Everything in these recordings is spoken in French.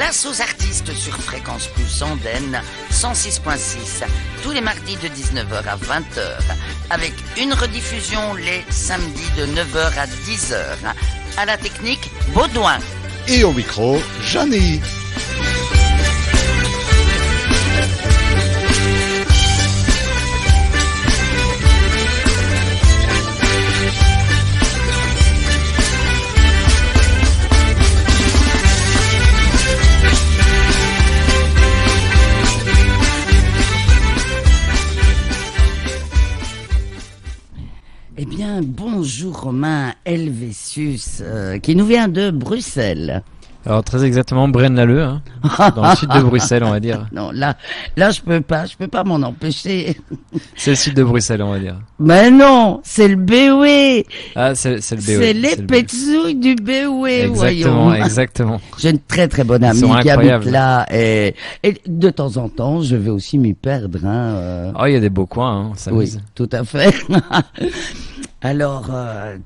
Place aux artistes sur Fréquence Plus Andenne 106.6 tous les mardis de 19h à 20h avec une rediffusion les samedis de 9h à 10h. À la technique, Baudouin. Et au micro, Jeanny. Eh bien, bonjour Romain Helvétius, qui nous vient de Bruxelles. Alors très exactement, Braine-l'Alleud, hein, dans le sud de Bruxelles, on va dire. Non, là, je peux pas m'en empêcher. C'est le sud de Bruxelles, on va dire. Mais non, c'est le Béoué. Ah, c'est le Béoué. C'est les pétzouilles du Béoué, exactement, voyons. Exactement. J'ai une très très bonne amie qui habite là et de temps en temps, je vais aussi m'y perdre. Oh, il y a des beaux coins, hein, ça oui, tout à fait. Alors,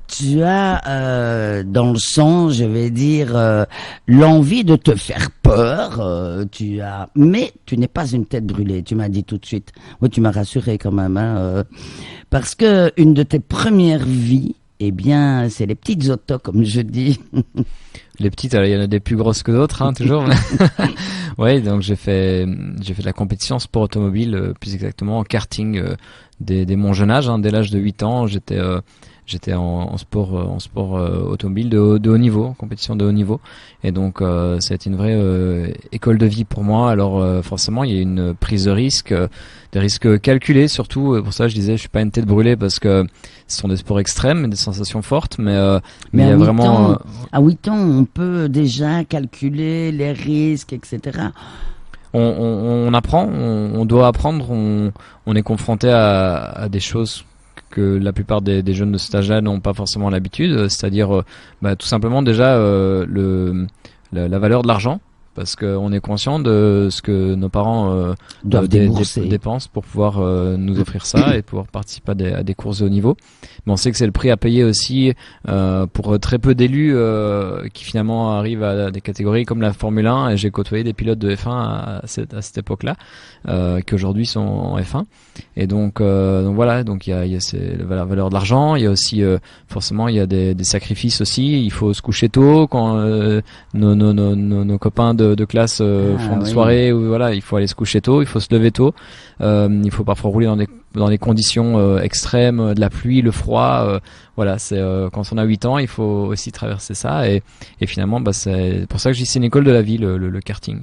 tu as dans le sang, je vais dire, l'envie de te faire peur. Mais tu n'es pas une tête brûlée. Tu m'as dit tout de suite. Oui, tu m'as rassuré quand même, parce que une de tes premières vies, eh bien, c'est les petites autos, comme je dis. Les petites, alors, il y en a des plus grosses que d'autres, hein, toujours. Ouais, donc j'ai fait de la compétition sport automobile, plus exactement en karting, dès mon jeune âge, hein, dès l'âge de 8 ans, j'étais en sport automobile de haut niveau, en compétition de haut niveau, et donc ça a été une vraie école de vie pour moi. Alors forcément, il y a une prise de risque, des risques calculés surtout. Pour ça, je disais, je suis pas une tête brûlée parce que ce sont des sports extrêmes, des sensations fortes, mais il y a vraiment à 8 ans, on peut déjà calculer les risques, etc. On apprend, on doit apprendre, on est confronté à des choses que la plupart des jeunes de cet âge-là n'ont pas forcément l'habitude, c'est-à-dire tout simplement déjà la valeur de l'argent, parce qu'on est conscient de ce que nos parents dépensent pour pouvoir nous offrir ça et pouvoir participer à des courses de haut niveau. Mais on sait que c'est le prix à payer aussi pour très peu d'élus qui finalement arrivent à des catégories comme la Formule 1, et j'ai côtoyé des pilotes de F1 à cette époque-là qui aujourd'hui sont en F1. Et donc voilà, donc il y a la valeur de l'argent, il y a aussi forcément il y a des sacrifices aussi. Il faut se coucher tôt quand nos copains de classe font des soirées où voilà, il faut aller se coucher tôt, il faut se lever tôt, il faut parfois rouler dans des conditions extrêmes, de la pluie, le froid, voilà, c'est quand on a 8 ans, il faut aussi traverser ça, et finalement c'est pour ça que je dis c'est une école de la vie, le karting.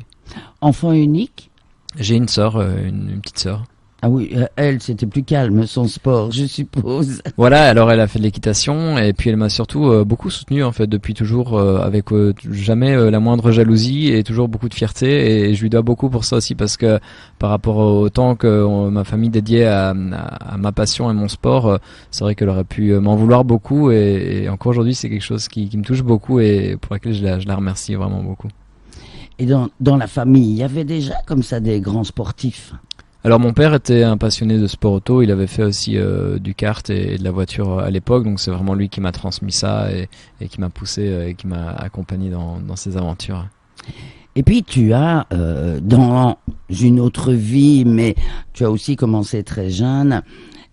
Enfant unique? J'ai une sœur, une petite sœur. Ah oui, elle, c'était plus calme, son sport, je suppose. Voilà, alors elle a fait de l'équitation, et puis elle m'a surtout beaucoup soutenu, en fait, depuis toujours, avec jamais la moindre jalousie, et toujours beaucoup de fierté, et je lui dois beaucoup pour ça aussi, parce que par rapport au temps que ma famille dédiait à ma passion et mon sport, c'est vrai qu'elle aurait pu m'en vouloir beaucoup, et encore aujourd'hui, c'est quelque chose qui me touche beaucoup, et pour laquelle je la remercie vraiment beaucoup. Et dans la famille, il y avait déjà comme ça des grands sportifs? Alors mon père était un passionné de sport auto, il avait fait aussi du kart et de la voiture à l'époque, donc c'est vraiment lui qui m'a transmis ça et qui m'a poussé et qui m'a accompagné dans ses aventures. Et puis tu as, dans une autre vie, mais tu as aussi commencé très jeune,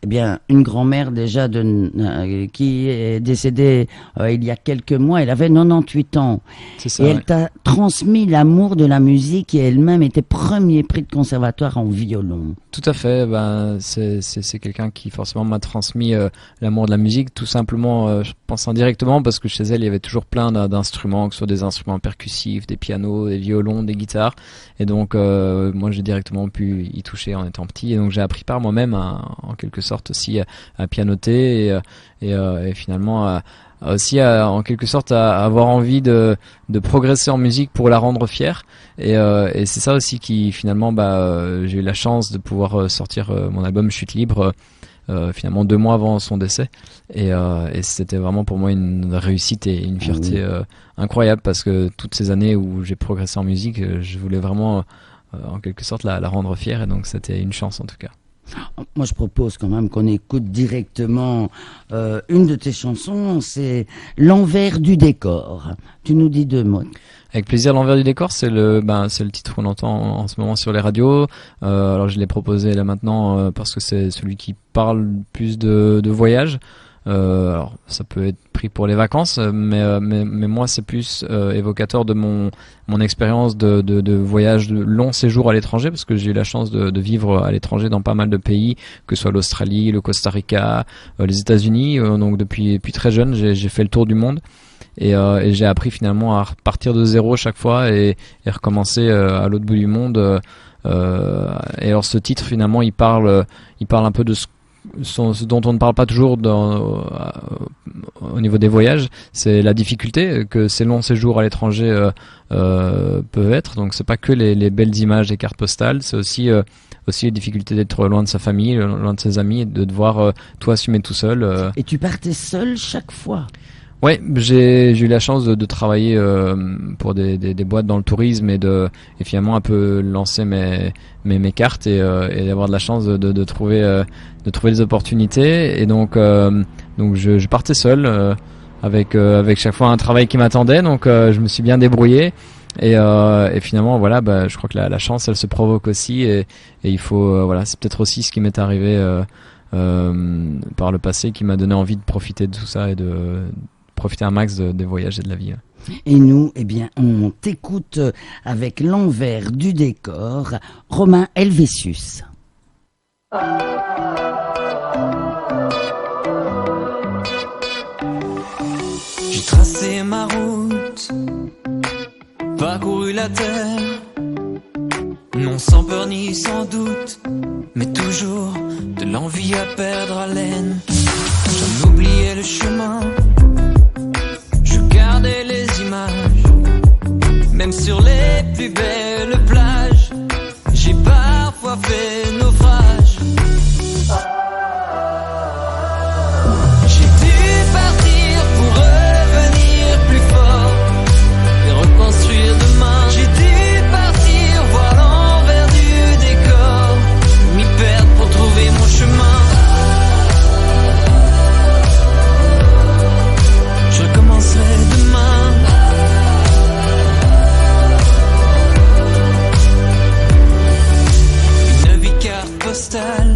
eh bien, une grand-mère déjà qui est décédée il y a quelques mois, elle avait 98 ans. C'est ça, et elle t'a transmis l'amour de la musique, et elle-même était premier prix de conservatoire en violon. Tout à fait, c'est quelqu'un qui forcément m'a transmis l'amour de la musique, tout simplement, je pense indirectement, parce que chez elle il y avait toujours plein d'instruments, que ce soit des instruments percussifs, des pianos, des violons, des guitares, et donc moi j'ai directement pu y toucher en étant petit, et donc j'ai appris par moi-même en quelque sorte aussi à pianoter et finalement aussi en quelque sorte à avoir envie de progresser en musique pour la rendre fière, et c'est ça aussi qui finalement j'ai eu la chance de pouvoir sortir mon album Chute libre finalement 2 mois avant son décès, et c'était vraiment pour moi une réussite et une fierté incroyable, parce que toutes ces années où j'ai progressé en musique, je voulais vraiment en quelque sorte la rendre fière, et donc c'était une chance en tout cas. Moi, je propose quand même qu'on écoute directement une de tes chansons, c'est L'envers du décor. Tu nous dis 2 mots. Avec plaisir, l'envers du décor, c'est le titre qu'on entend en ce moment sur les radios. Alors je l'ai proposé là maintenant parce que c'est celui qui parle plus de voyage. Alors ça peut être pris pour les vacances, mais moi c'est plus évocateur de mon expérience de voyage de long séjour à l'étranger, parce que j'ai eu la chance de vivre à l'étranger dans pas mal de pays, que ce soit l'Australie, le Costa Rica, les États-Unis. Donc depuis très jeune, j'ai fait le tour du monde. Et j'ai appris finalement à repartir de zéro chaque fois et recommencer à l'autre bout du monde. Et alors ce titre finalement il parle un peu de ce dont on ne parle pas toujours au niveau des voyages, c'est la difficulté que ces longs séjours à l'étranger peuvent être. Donc c'est pas que les belles images des cartes postales, c'est aussi les difficultés d'être loin de sa famille, loin de ses amis, et de devoir tout assumer tout seul. Et tu partais seul chaque fois? Ouais, j'ai eu la chance de travailler pour des boîtes dans le tourisme et finalement un peu lancer mes cartes et d'avoir de la chance de trouver des opportunités. Et donc je partais seul avec chaque fois un travail qui m'attendait. Donc je me suis bien débrouillé et finalement voilà, je crois que la chance elle se provoque aussi et il faut voilà, c'est peut-être aussi ce qui m'est arrivé par le passé qui m'a donné envie de profiter de tout ça et de profiter un max des voyages et de la vie. Et nous, eh bien, on t'écoute avec l'envers du décor, Romain Helvétius. J'ai tracé ma route, parcouru la terre, non sans peur ni sans doute, mais toujours de l'envie à perdre haleine. J'en oubliais le chemin, regardez les images, même sur les plus belles plages, j'ai parfois fait naufrage. J'ai dû partir pour revenir plus fort et reconstruire demain. J'ai dû partir voir l'envers du décor, m'y perdre pour trouver mon chemin. Je recommencerai demain. Une vie carte postale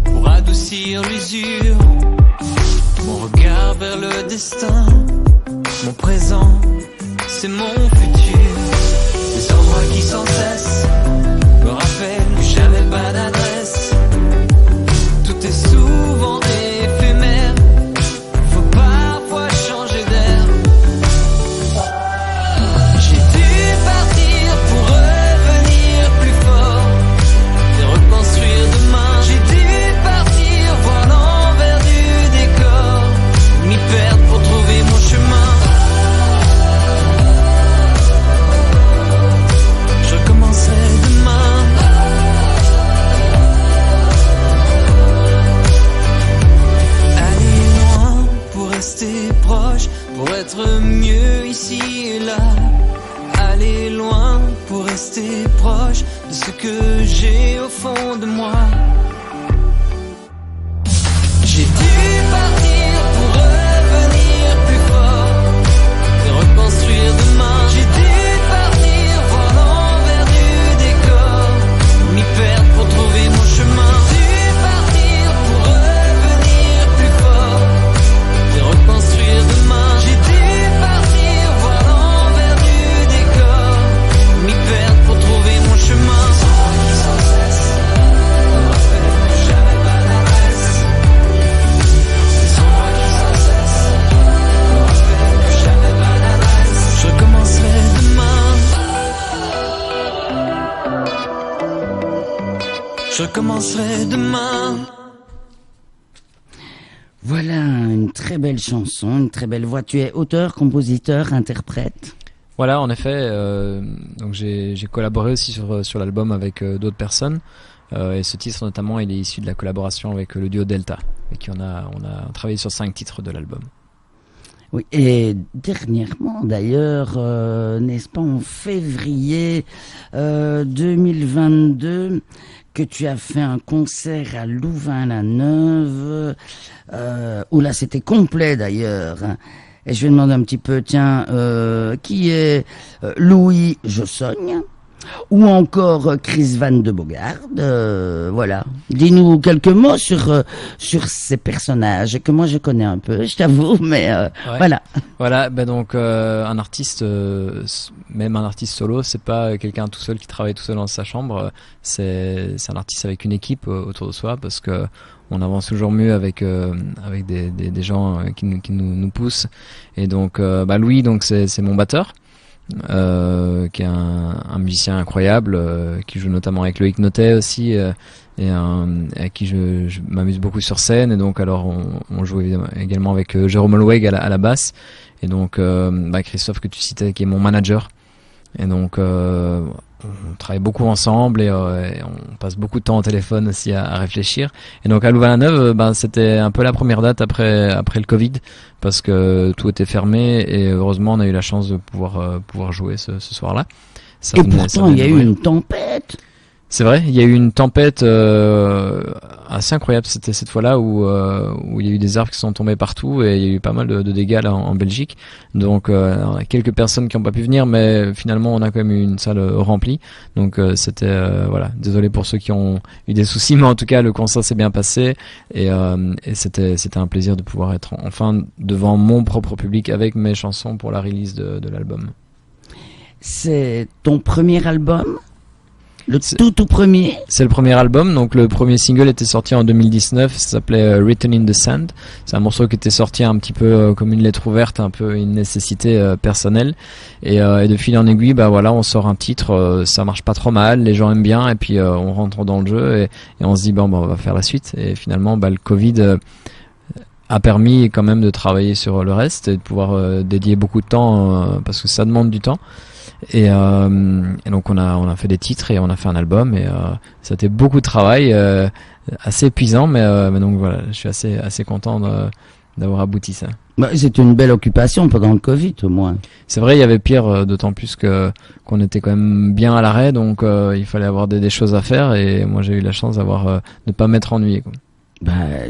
pour adoucir l'usure. Mon regard vers le destin. Mon présent, c'est mon futur. Des endroits qui sans cesse me rappellent que j'avais pas d'adresse. Tout est souvent éphémère. Être mieux ici et là, aller loin pour rester proche de ce que j'ai au fond de moi. J'ai dû partir pour revenir plus fort et reconstruire demain. J'ai dû partir voir l'envers du décor, m'y perdre pour trouver mon chemin. J'ai dû partir pour revenir plus fort et reconstruire demain. Je commencerai demain. Voilà une très belle chanson, une très belle voix. Tu es auteur, compositeur, interprète. Voilà, en effet. Donc j'ai collaboré aussi sur l'album avec d'autres personnes. Et ce titre notamment, il est issu de la collaboration avec le duo Delta, et on a travaillé sur 5 titres de l'album. Oui, et dernièrement d'ailleurs, n'est-ce pas, en février 2022, que tu as fait un concert à Louvain-la-Neuve, où là c'était complet d'ailleurs. Et je vais demander un petit peu, tiens, qui est Louis Jossogne ou encore Chris Van de Bogaerde, voilà. Dis-nous quelques mots sur ces personnages que moi je connais un peu, je t'avoue, mais voilà. Voilà, ben donc un artiste, même un artiste solo, c'est pas quelqu'un tout seul qui travaille tout seul dans sa chambre. C'est un artiste avec une équipe autour de soi, parce que on avance toujours mieux avec des gens qui nous poussent. Et donc Louis, donc c'est mon batteur. Qui est un musicien incroyable, qui joue notamment avec Loïc Notet aussi, et avec qui je m'amuse beaucoup sur scène. Et donc alors on joue également avec Jérôme Holweg à la basse, et donc Christophe que tu citais qui est mon manager. Et donc on travaille beaucoup ensemble, et on passe beaucoup de temps au téléphone aussi à réfléchir. Et donc à Louvain-la-Neuve, c'était un peu la première date après le Covid, parce que tout était fermé, et heureusement on a eu la chance de pouvoir jouer ce soir-là. Et pourtant il y a eu une tempête. C'est vrai, il y a eu une tempête assez incroyable. C'était cette fois-là où il y a eu des arbres qui sont tombés partout, et il y a eu pas mal de dégâts là en Belgique. Donc alors, quelques personnes qui n'ont pas pu venir, mais finalement on a quand même eu une salle remplie. Donc c'était voilà, désolé pour ceux qui ont eu des soucis, mais en tout cas le concert s'est bien passé, et c'était un plaisir de pouvoir être enfin devant mon propre public avec mes chansons pour la release de l'album. C'est ton premier album? Le tout premier? C'est le premier album, donc le premier single était sorti en 2019, ça s'appelait Written in the Sand. C'est un morceau qui était sorti un petit peu comme une lettre ouverte, un peu une nécessité personnelle. Et de fil en aiguille, voilà, on sort un titre, ça marche pas trop mal, les gens aiment bien, et puis on rentre dans le jeu, et on se dit on va faire la suite. Et finalement, le Covid a permis quand même de travailler sur le reste et de pouvoir dédier beaucoup de temps, parce que ça demande du temps. Et donc on a fait des titres et on a fait un album, et ça a été beaucoup de travail, assez épuisant, mais donc voilà, je suis assez content d'avoir abouti ça. C'est une belle occupation pendant le Covid au moins. C'est vrai, il y avait pire, d'autant plus qu'on était quand même bien à l'arrêt, donc il fallait avoir des choses à faire, et moi j'ai eu la chance d'avoir de pas m'être ennuyé, quoi.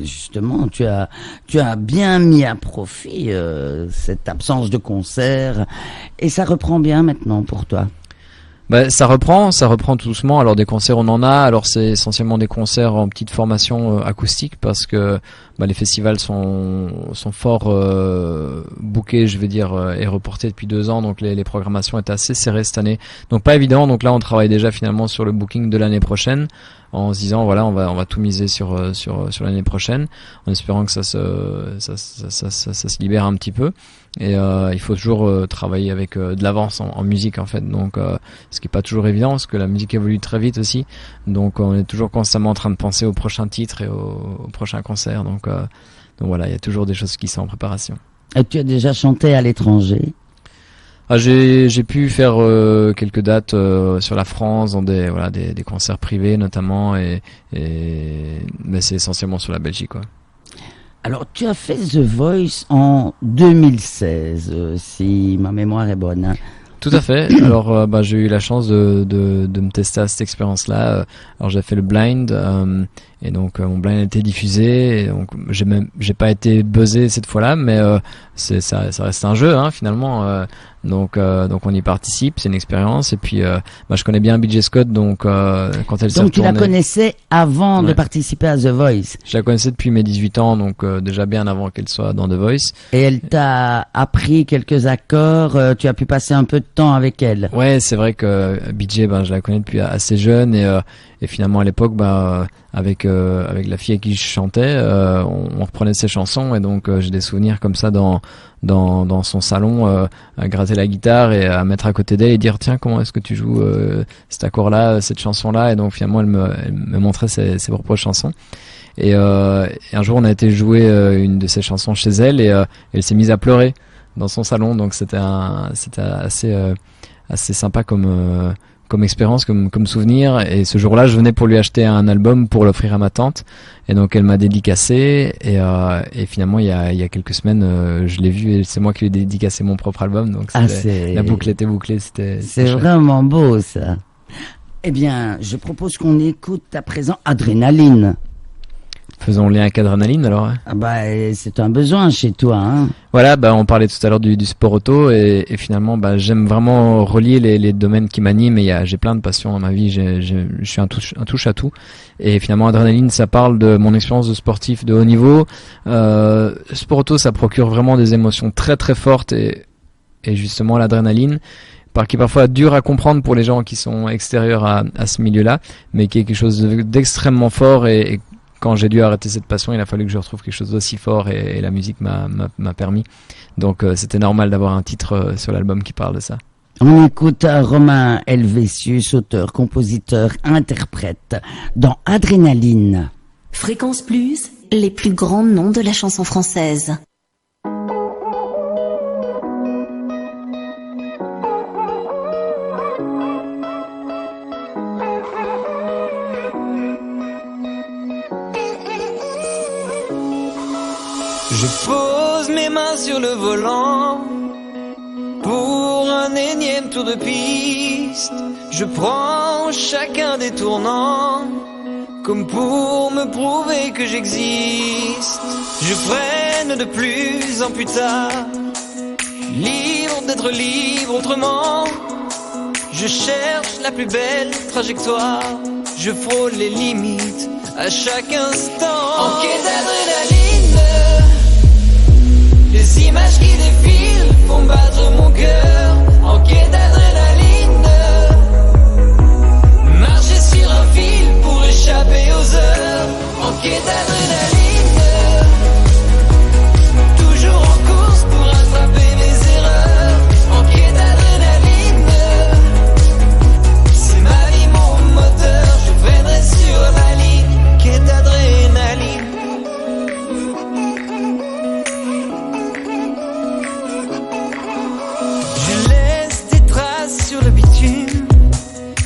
Justement, tu as bien mis à profit cette absence de concert, et ça reprend bien maintenant pour toi. Ça reprend tout doucement. Alors des concerts on en a, alors c'est essentiellement des concerts en petite formation acoustique, parce que les festivals sont fort bookés, je veux dire, et reportés depuis 2 ans, donc les programmations étaient assez serrées cette année, donc pas évident. Donc là on travaille déjà finalement sur le booking de l'année prochaine, en se disant voilà, on va tout miser sur l'année prochaine, en espérant que ça se libère un petit peu. Et il faut toujours travailler avec de l'avance en musique en fait, donc ce qui est pas toujours évident, parce que la musique évolue très vite aussi, donc on est toujours constamment en train de penser au prochain titre et au prochain concert, donc voilà, il y a toujours des choses qui sont en préparation. Et tu as déjà chanté à l'étranger? J'ai pu faire quelques dates sur la France, dans des concerts privés notamment, mais c'est essentiellement sur la Belgique, quoi. Alors, tu as fait The Voice en 2016, si ma mémoire est bonne, hein. Tout à fait. Alors, j'ai eu la chance de me tester à cette expérience-là. Alors, j'ai fait le blind, et donc mon blind a été diffusé. Et donc, j'ai pas été buzzé cette fois-là, mais ça reste un jeu, hein, finalement. Donc on y participe, c'est une expérience. Et puis, je connais bien BJ Scott, donc quand elle s'est Donc tu la retournée... connaissais avant de participer à The Voice? Je la connaissais depuis mes 18 ans, donc déjà bien avant qu'elle soit dans The Voice. Et elle t'a appris quelques accords, tu as pu passer un peu de temps avec elle? Ouais, c'est vrai que BJ, je la connais depuis assez jeune, et finalement à l'époque, avec la fille à qui je chantais, on reprenait ses chansons, et donc j'ai des souvenirs comme ça dans son salon, à gratter la guitare et à mettre à côté d'elle et dire tiens, comment est-ce que tu joues cet accord-là, cette chanson-là, et donc finalement elle me montrait ses propres chansons. Et un jour on a été jouer une de ses chansons chez elle, et elle s'est mise à pleurer dans son salon, donc c'était assez sympa comme expérience, comme souvenir. Et ce jour-là, je venais pour lui acheter un album pour l'offrir à ma tante, et donc elle m'a dédicacé, et finalement il y a quelques semaines je l'ai vu, et c'est moi qui lui ai dédicacé mon propre album, donc la boucle était bouclée. C'est vraiment beau ça. Eh bien, je propose qu'on écoute à présent Adrénaline. Faisons lien avec Adrénaline alors. Ah bah, c'est un besoin chez toi, hein. Voilà, on parlait tout à l'heure du sport auto et finalement, j'aime vraiment relier les domaines qui m'animent et j'ai plein de passions dans ma vie. Je suis un touche à tout. Et finalement, Adrénaline, ça parle de mon expérience de sportif de haut niveau. Sport auto, ça procure vraiment des émotions très très fortes et justement l'adrénaline, qui est parfois dur à comprendre pour les gens qui sont extérieurs à ce milieu-là, mais qui est quelque chose d'extrêmement fort et quand j'ai dû arrêter cette passion, il a fallu que je retrouve quelque chose d'aussi fort et la musique m'a permis. Donc c'était normal d'avoir un titre sur l'album qui parle de ça. On écoute Romain Helvétius, auteur, compositeur, interprète, dans Adrénaline. Fréquence Plus, les plus grands noms de la chanson française. Je pose mes mains sur le volant pour un énième tour de piste. Je prends chacun des tournants comme pour me prouver que j'existe. Je freine de plus en plus tard, libre d'être libre autrement. Je cherche la plus belle trajectoire, je frôle les limites à chaque instant. En quête d'adrénaline, les images qui défilent font battre mon cœur. En quête d'adrénaline, marcher sur un fil pour échapper aux heures. En quête d'adrénaline, toujours en course pour rattraper mes erreurs. En quête d'adrénaline, c'est ma vie mon moteur, je freinerai sur la ligne. Quête d'adrénaline.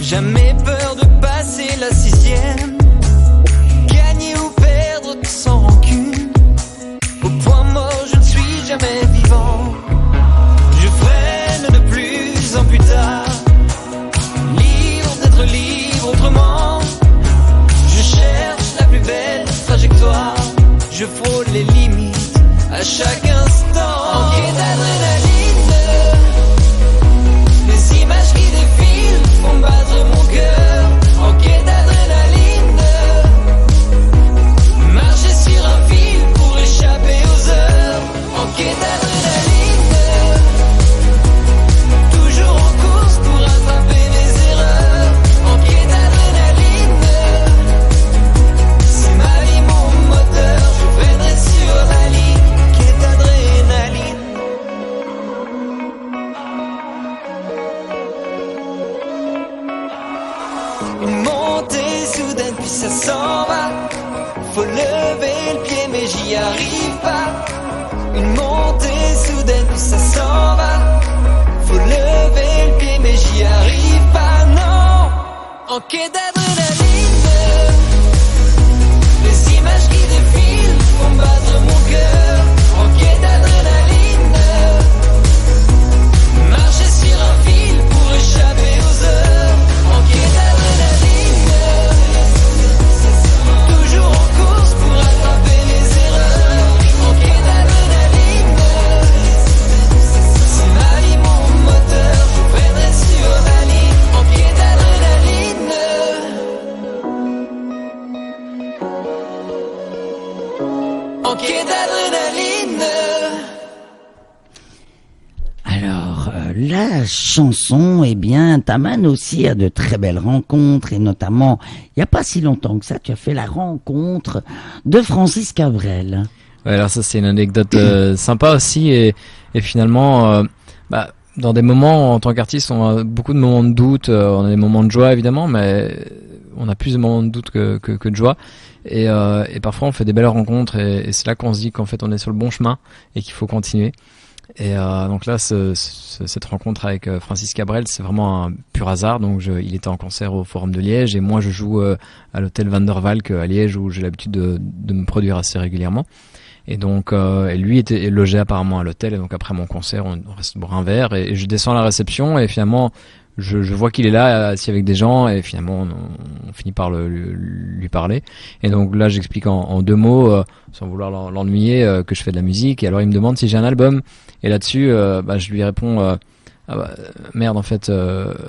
Jamais peur de passer la 6e, gagner ou perdre sans rancune. Au point mort, je ne suis jamais vivant. Je freine de plus en plus tard, libre d'être libre autrement. Je cherche la plus belle trajectoire, je frôle les limites à chaque instant. En quête d'adrénaline, les images qui défilent font battre mon cœur. En quête d'adrénaline, marcher sur un fil pour échapper aux heures. En quête d'adrénaline, toujours en course pour rattraper mes erreurs. En quête d'adrénaline, c'est ma vie mon moteur, je freinerai sur la ligne. Quête d'adrénaline. Une montée soudaine puis ça s'en va. Faut lever le pied mais j'y arrive pas. Une montée soudaine puis ça s'en va. Faut lever le pied mais j'y arrive pas, non. En quête d'adrénaline, les images qui défilent font battre mon cœur. En quête d'adrénaline, marcher sur un fil pour échapper aux heures. En quête d'adrénaline, toujours en course pour rattraper les erreurs. En quête d'adrénaline, c'est ma vie mon moteur, je freinerai sur la ligne. En quête d'adrénaline, en quête d'adrénaline. Alors, la chanson, eh bien, t'amène aussi à de très belles rencontres, et notamment, il n'y a pas si longtemps que ça, tu as fait la rencontre de Francis Cabrel. Ouais, alors ça c'est une anecdote sympa aussi et finalement, dans des moments en tant qu'artiste, on a beaucoup de moments de doute, on a des moments de joie évidemment, mais on a plus de moments de doute que de joie. Et parfois on fait des belles rencontres et c'est là qu'on se dit qu'en fait on est sur le bon chemin et qu'il faut continuer. Et donc là, cette rencontre avec Francis Cabrel, c'est vraiment un pur hasard. Donc il était en concert au Forum de Liège et moi je joue à l'hôtel Van der Valk à Liège où j'ai l'habitude de me produire assez régulièrement. Et donc et lui était logé apparemment à l'hôtel et donc après mon concert on reste boire un verre et je descends à la réception et finalement je vois qu'il est là, assis avec des gens, et finalement on finit par lui parler. Et donc là, j'explique en 2 mots, sans vouloir l'ennuyer, que je fais de la musique. Et alors il me demande si j'ai un album. Et là-dessus, je lui réponds. Merde, en fait,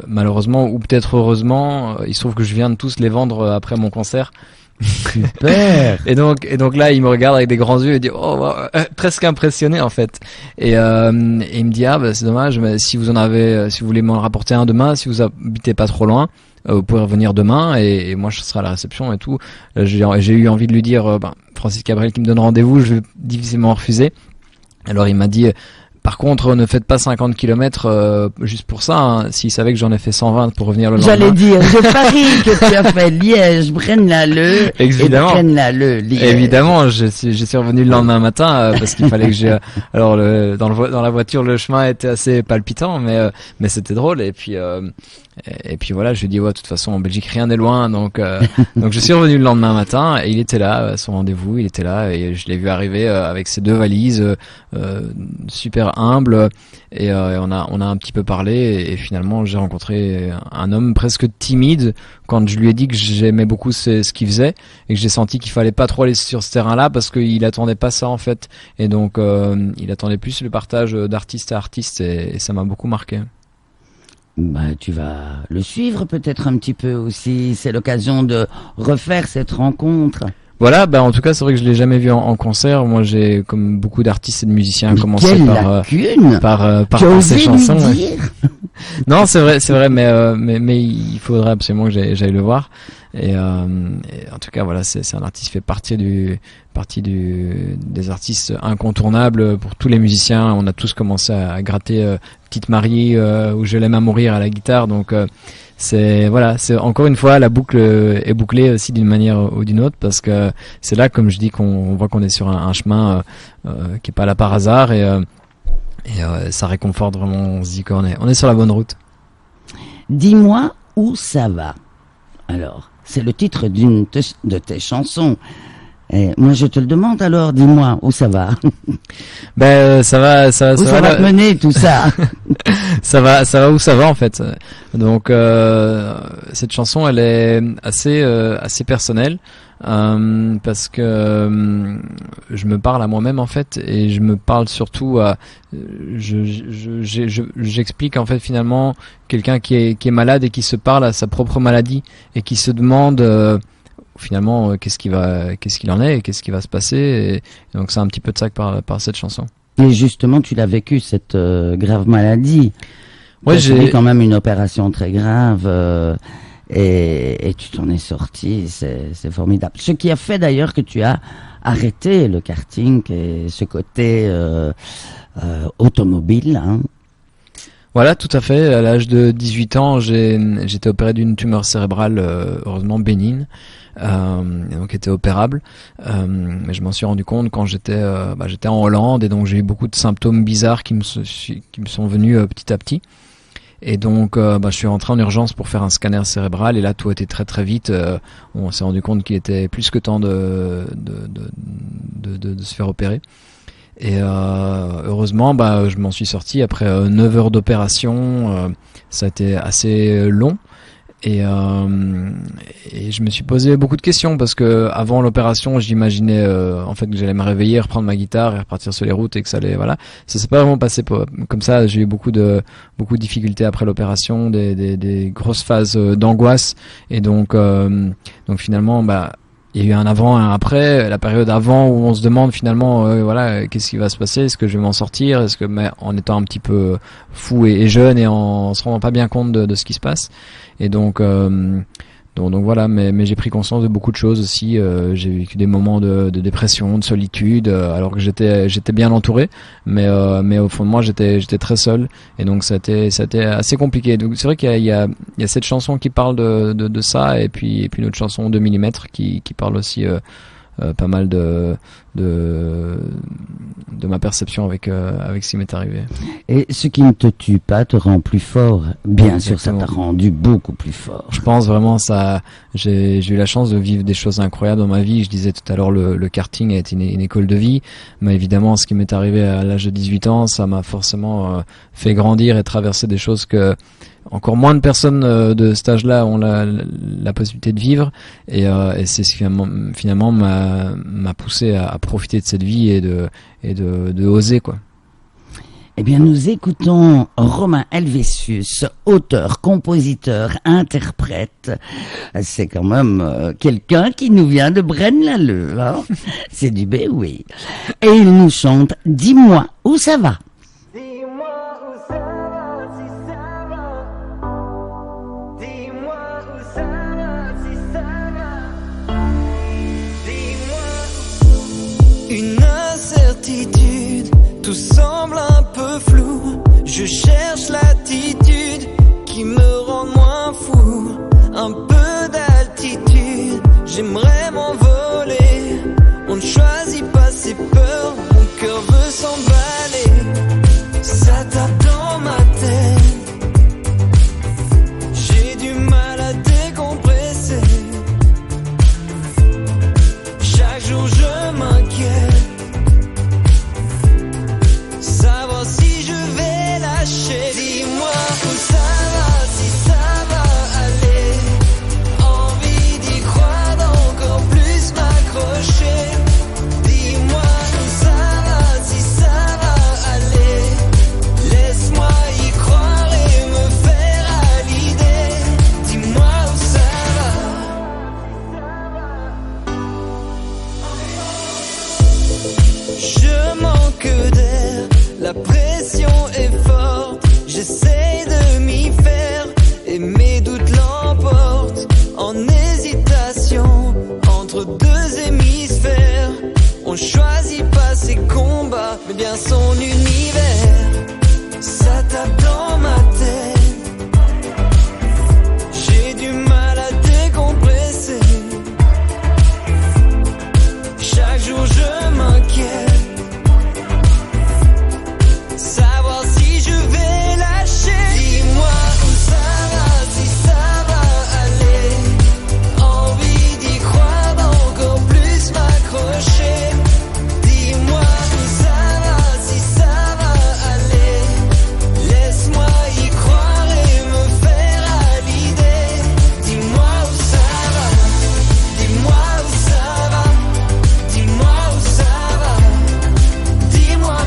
malheureusement ou peut-être heureusement, il se trouve que je viens de tous les vendre après mon concert. Super. et donc là, il me regarde avec des grands yeux et dit presque impressionné en fait. Et il me dit c'est dommage, mais si vous voulez m'en rapporter un demain, si vous habitez pas trop loin, vous pouvez revenir demain et moi je serai à la réception et tout. J'ai eu envie de lui dire Francis Cabrel qui me donne rendez-vous, je vais difficilement refuser. Alors il m'a dit par contre, ne faites pas 50 km juste pour ça. Hein. S'il savait que j'en ai fait 120 pour revenir le lendemain. J'allais dire, je parie que tu as fait Liège, Braine-l'Alleud et Braine-l'Alleud, Liège. Évidemment, je suis revenu le lendemain matin parce qu'il fallait que j'ai. Alors dans la voiture, le chemin était assez palpitant, mais c'était drôle. Et puis voilà, je lui ai dit de toute façon en Belgique rien n'est loin, donc je suis revenu le lendemain matin et il était là à son rendez-vous, il était là et je l'ai vu arriver avec ses 2 valises, super humble et on a un petit peu parlé et finalement j'ai rencontré un homme presque timide quand je lui ai dit que j'aimais beaucoup ce qu'il faisait et que j'ai senti qu'il fallait pas trop aller sur ce terrain-là parce qu'il attendait pas ça en fait et donc il attendait plus le partage d'artiste à artiste et ça m'a beaucoup marqué. Tu vas le suivre peut-être un petit peu aussi. C'est l'occasion de refaire cette rencontre. Voilà, en tout cas, c'est vrai que je l'ai jamais vu en concert. Moi, j'ai, comme beaucoup d'artistes et de musiciens, commencé par ces chansons. Non, c'est vrai, mais il faudrait absolument que j'aille le voir. Et en tout cas, voilà, c'est un artiste qui fait partie des artistes incontournables pour tous les musiciens. On a tous commencé à gratter Petite Marie ou Je l'aime à mourir à la guitare, donc c'est encore une fois la boucle est bouclée aussi d'une manière ou d'une autre parce que c'est là, comme je dis, qu'on voit qu'on est sur un chemin qui est pas là par hasard et ça réconforte vraiment. On se dit qu'on est sur la bonne route. Dis-moi où ça va. Alors, c'est le titre d'une de tes chansons. Et moi, je te le demande alors, dis-moi où ça va. Ça va. Où ça va te mener tout ça? ça va où ça va en fait. Donc cette chanson, elle est assez personnelle parce que je me parle à moi-même en fait et je me parle surtout à j'explique en fait finalement quelqu'un qui est malade et qui se parle à sa propre maladie et qui se demande finalement qu'est-ce qu'il en est et qu'est-ce qui va se passer et donc c'est un petit peu de ça que par cette chanson. Et justement, tu l'as vécu cette grave maladie. Ouais, j'ai quand même une opération très grave et tu t'en es sorti, c'est formidable. Ce qui a fait d'ailleurs que tu as arrêté le karting et ce côté automobile. Hein. Voilà, tout à fait. À l'âge de 18 ans, j'étais opéré d'une tumeur cérébrale, heureusement bénigne, donc était opérable. Mais je m'en suis rendu compte quand j'étais en Hollande et donc j'ai eu beaucoup de symptômes bizarres qui me sont venus petit à petit. Et donc, je suis rentré en urgence pour faire un scanner cérébral et là tout était très très vite. On s'est rendu compte qu'il était plus que temps de se faire opérer. Et heureusement, je m'en suis sorti après 9 heures d'opération. Ça a été assez long. Et je me suis posé beaucoup de questions parce que avant l'opération, j'imaginais en fait que j'allais me réveiller, reprendre ma guitare et repartir sur les routes et que ça allait ça s'est pas vraiment passé comme ça. J'ai eu beaucoup de difficultés après l'opération, des grosses phases d'angoisse et donc finalement il y a eu un avant et un après, la période avant où on se demande finalement qu'est-ce qui va se passer, est-ce que je vais m'en sortir, est-ce que mais en étant un petit peu fou et jeune et en se rendant pas bien compte de ce qui se passe. Et donc voilà, mais j'ai pris conscience de beaucoup de choses aussi. J'ai vécu des moments de dépression, de solitude, alors que j'étais bien entouré, mais au fond de moi j'étais très seul, et donc ça a été assez compliqué. Donc c'est vrai qu'il y a cette chanson qui parle de ça, et puis une autre chanson 2 mm qui parle aussi pas mal de ma perception avec ce qui m'est arrivé. Et ce qui ne te tue pas te rend plus fort. Bien sûr, ça t'a rendu beaucoup plus fort. Je pense vraiment ça. J'ai eu la chance de vivre des choses incroyables dans ma vie. Je disais tout à l'heure, le karting a été une école de vie. Mais évidemment, ce qui m'est arrivé à l'âge de 18 ans, ça m'a forcément fait grandir et traverser des choses que encore moins de personnes de cet âge-là ont la possibilité de vivre, et c'est ce qui finalement m'a poussé à profiter de cette vie et de oser, quoi. Eh bien, nous écoutons Romain Helvétius, auteur, compositeur, interprète. C'est quand même quelqu'un qui nous vient de Braine-l'Alleud, hein. C'est du B, oui. Et il nous chante « Dis-moi où ça va ». Dis-moi où ça va, si ça va. Dis-moi où ça va, si ça va. Dis-moi. Une incertitude, tout semble un peu flou. Je cherche l'attitude qui me rend moins fou. Un peu d'altitude, j'aimerais m'envoler. On ne choisit pas ses peurs, mon cœur veut s'emballer. Ça tape dans ma tête, j'ai du mal à décompresser. Chaque jour je m'inquiète, savoir si je vais lâcher. Dis-moi où ça va, si ça va aller. Envie d'y croire, d'encore plus m'accrocher. Dis-moi où ça va, si ça va aller. Laisse-moi y croire et me faire à l'idée. Dis-moi où ça va. Je manque d'air, la pression est forte. J'essaie de m'y faire et mes doutes l'emportent. En hésitation entre deux hémisphères, on choisit pas ses combats, mais bien son univers. Ça tape dans ma tête, j'ai du mal à décompresser. Chaque jour je m'inquiète, savoir si je vais lâcher. Dis-moi où ça va, si ça va aller. Envie d'y croire, d'encore plus m'accrocher. Dis-moi où ça va, si ça va aller. Laisse-moi y croire et me faire à l'idée. Dis-moi où ça va, dis-moi où ça va. Dis-moi où ça va. Dis-moi,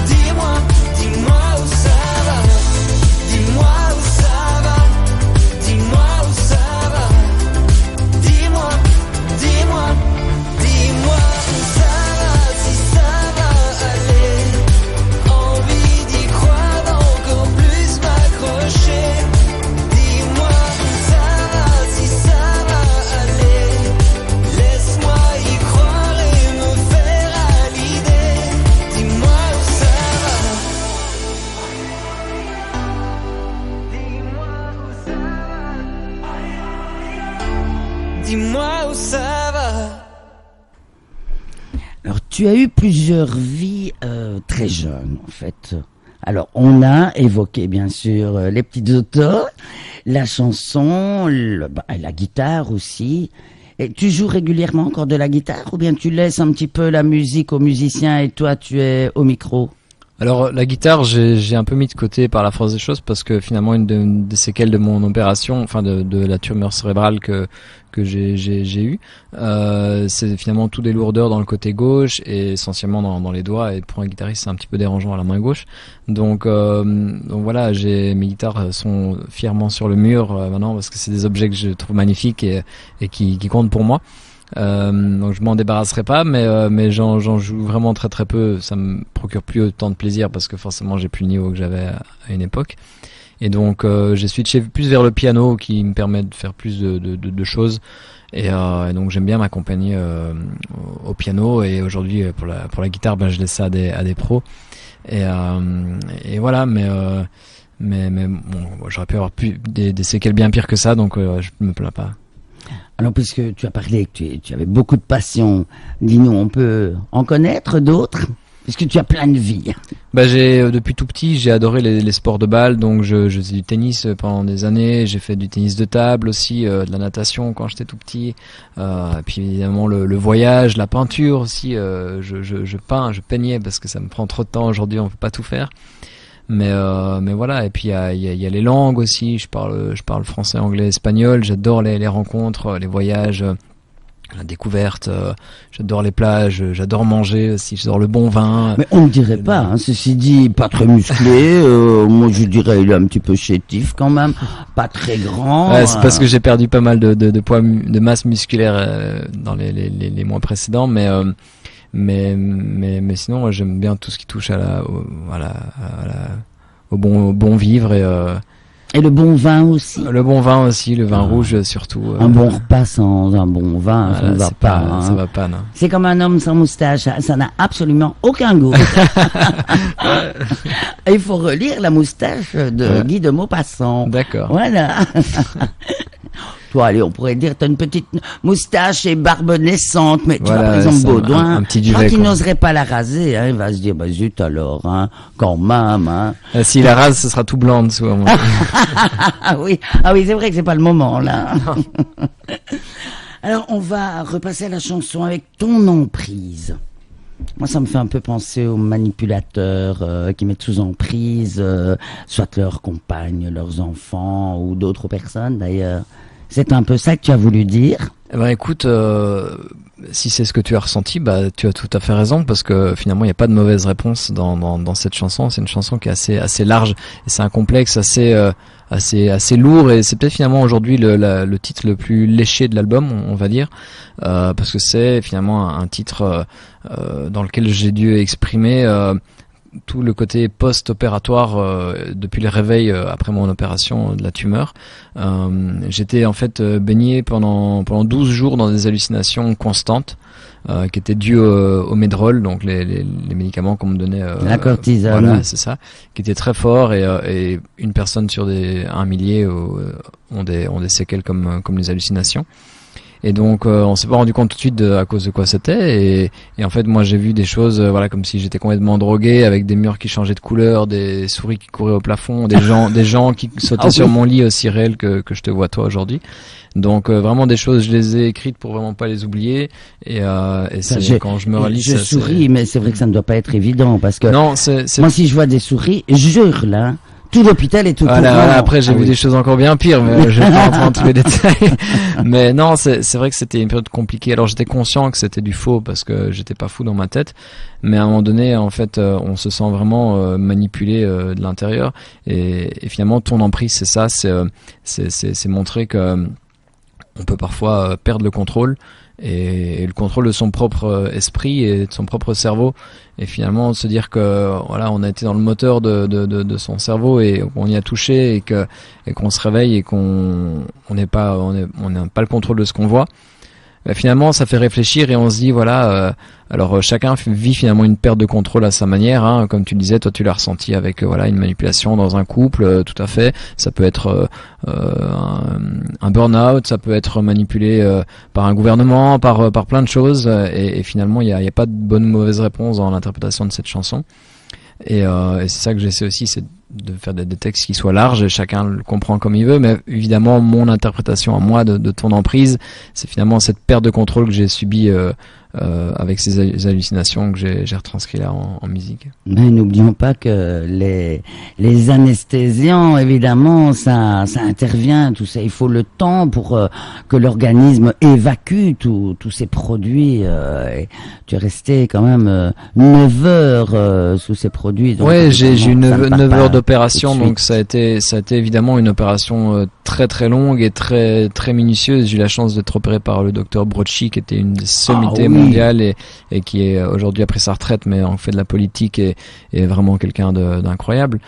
dis-moi, dis-moi où ça va. Dis-moi où ça va. Dis-moi où ça va. Dis-moi, dis-moi, dis-moi où ça va, si ça va aller. Envie d'y croire, d'encore plus m'accrocher. Dis-moi où ça va, si ça va aller. Laisse-moi y croire et me faire à l'idée. Dis-moi où ça va. Dis-moi où ça va. Alors, tu as eu plusieurs vies très jeunes, en fait. Alors, on a évoqué, bien sûr, les petites autos, la chanson, la guitare aussi. Et tu joues régulièrement encore de la guitare, ou bien tu laisses un petit peu la musique aux musiciens et toi, tu es au micro? Alors la guitare, j'ai un peu mis de côté par la force des choses, parce que finalement une des séquelles de mon opération, enfin de la tumeur cérébrale que j'ai eu, c'est finalement tout des lourdeurs dans le côté gauche et essentiellement dans les doigts, et pour un guitariste c'est un petit peu dérangeant à la main gauche. Donc voilà, mes guitares sont fièrement sur le mur maintenant, parce que c'est des objets que je trouve magnifiques et qui comptent pour moi. Donc je m'en débarrasserai pas, mais j'en joue vraiment très très peu. Ça me procure plus autant de plaisir, parce que forcément j'ai plus le niveau que j'avais à une époque. Et donc j'ai switché plus vers le piano, qui me permet de faire plus de choses. Et donc j'aime bien m'accompagner au piano. Et aujourd'hui pour la guitare, je laisse ça à des pros. Et voilà, mais bon, j'aurais pu avoir des séquelles bien pires que ça, donc je me plains pas. Alors, puisque tu as parlé que tu avais beaucoup de passion, dis-nous, on peut en connaître d'autres? Puisque tu as plein de vies. Depuis tout petit, j'ai adoré les sports de balle, donc je faisais du tennis pendant des années, j'ai fait du tennis de table aussi, de la natation quand j'étais tout petit, et puis évidemment le voyage, la peinture aussi, je peignais parce que ça me prend trop de temps aujourd'hui, on peut pas tout faire. Mais voilà. Et puis il y a les langues aussi. Je parle français, anglais, espagnol. J'adore les rencontres, les voyages. La découverte, j'adore les plages, j'adore manger aussi, j'adore le bon vin. Mais on ne dirait pas, hein, ceci dit, pas très musclé, moi je dirais il est un petit peu chétif quand même, pas très grand. Ouais, c'est parce que j'ai perdu pas mal de poids, de masse musculaire dans les mois précédents, mais sinon moi, j'aime bien tout ce qui touche au bon vivre Et le bon vin aussi. Le bon vin aussi, le vin rouge surtout. Un bon repas sans un bon vin, ça ne va pas. Hein. Ça va pas, non. C'est comme un homme sans moustache, ça n'a absolument aucun goût. Il faut relire La moustache de Guy de Maupassant. D'accord. Voilà. Toi, allez, on pourrait dire, t'as une petite moustache et barbe naissante, mais tu vois, par exemple, Baudouin, un petit je crois duvet, qu'il quoi. n'oserait pas la raser, hein, il va se dire, bah zut alors, hein, quand même, hein. Si la rase, ce sera tout blanc en dessous, à mon avis. Ah oui, c'est vrai que c'est pas le moment, là. Alors, on va repasser à la chanson avec Ton emprise. Moi, ça me fait un peu penser aux manipulateurs qui mettent sous emprise, soit leurs compagnes, leurs enfants, ou d'autres personnes, d'ailleurs. C'est un peu ça que tu as voulu dire. Eh ben, écoute, si c'est ce que tu as ressenti, bah, tu as tout à fait raison, parce que finalement, il n'y a pas de mauvaise réponse dans cette chanson. C'est une chanson qui est assez large, et c'est un complexe assez lourd, et c'est peut-être finalement aujourd'hui le titre le plus léché de l'album, on va dire, parce que c'est finalement un titre dans lequel j'ai dû exprimer tout le côté post-opératoire depuis le réveil après mon opération de la tumeur. J'étais en fait baigné pendant 12 jours dans des hallucinations constantes qui étaient dues au Medrol, donc les médicaments qu'on me donnait. La cortisone. Voilà, c'est ça, qui étaient très forts, et une personne sur un millier ont des séquelles comme les hallucinations. Et donc on s'est pas rendu compte tout de suite à cause de quoi c'était, et en fait moi j'ai vu des choses comme si j'étais complètement drogué, avec des murs qui changeaient de couleur, des souris qui couraient au plafond, des gens qui sautaient sur mon lit aussi réel que je te vois toi aujourd'hui. Donc vraiment des choses, je les ai écrites pour vraiment pas les oublier, et c'est quand je me relis, je souris, mais c'est vrai que ça ne doit pas être évident, parce que non, moi si je vois des souris, je hurle, hein. Tout l'hôpital est tout voilà, après j'ai vu des choses encore bien pires, mais je vais pas rentrer dans tous les détails. Mais non, c'est vrai que c'était une période compliquée. Alors j'étais conscient que c'était du faux, parce que j'étais pas fou dans ma tête, mais à un moment donné, en fait, on se sent vraiment manipulé de l'intérieur, et finalement ton emprise, c'est ça, c'est montrer que on peut parfois perdre le contrôle, et le contrôle de son propre esprit et de son propre cerveau, et finalement se dire que voilà, on a été dans le moteur de son cerveau, et on y a touché, et qu'on se réveille, et qu'on n'a pas le contrôle de ce qu'on voit. Finalement ça fait réfléchir, et on se dit voilà, alors chacun vit finalement une perte de contrôle à sa manière, hein. Comme tu le disais, toi tu l'as ressenti avec une manipulation dans un couple, tout à fait. Ça peut être un burn-out, ça peut être manipulé par un gouvernement, par plein de choses, et finalement il y a pas de bonne ou mauvaise réponse dans l'interprétation de cette chanson, et c'est ça que j'essaie aussi, c'est de faire des textes qui soient larges, et chacun le comprend comme il veut, mais évidemment mon interprétation à moi de ton emprise, c'est finalement cette perte de contrôle que j'ai subie avec ces hallucinations que j'ai retranscrit là en musique. Mais n'oublions pas que les anesthésiants, évidemment, ça intervient, tout ça. Il faut le temps pour que l'organisme évacue tous ces produits. Et tu es resté quand même 9 heures sous ces produits. Ouais, j'ai eu 9 heures d'opération, donc ça a été évidemment une opération très très longue et très très minutieuse. J'ai eu la chance d'être opéré par le docteur Brocchi, qui était une des sommités mondiale, et qui est aujourd'hui après sa retraite, mais en fait de la politique, et vraiment quelqu'un d'incroyable,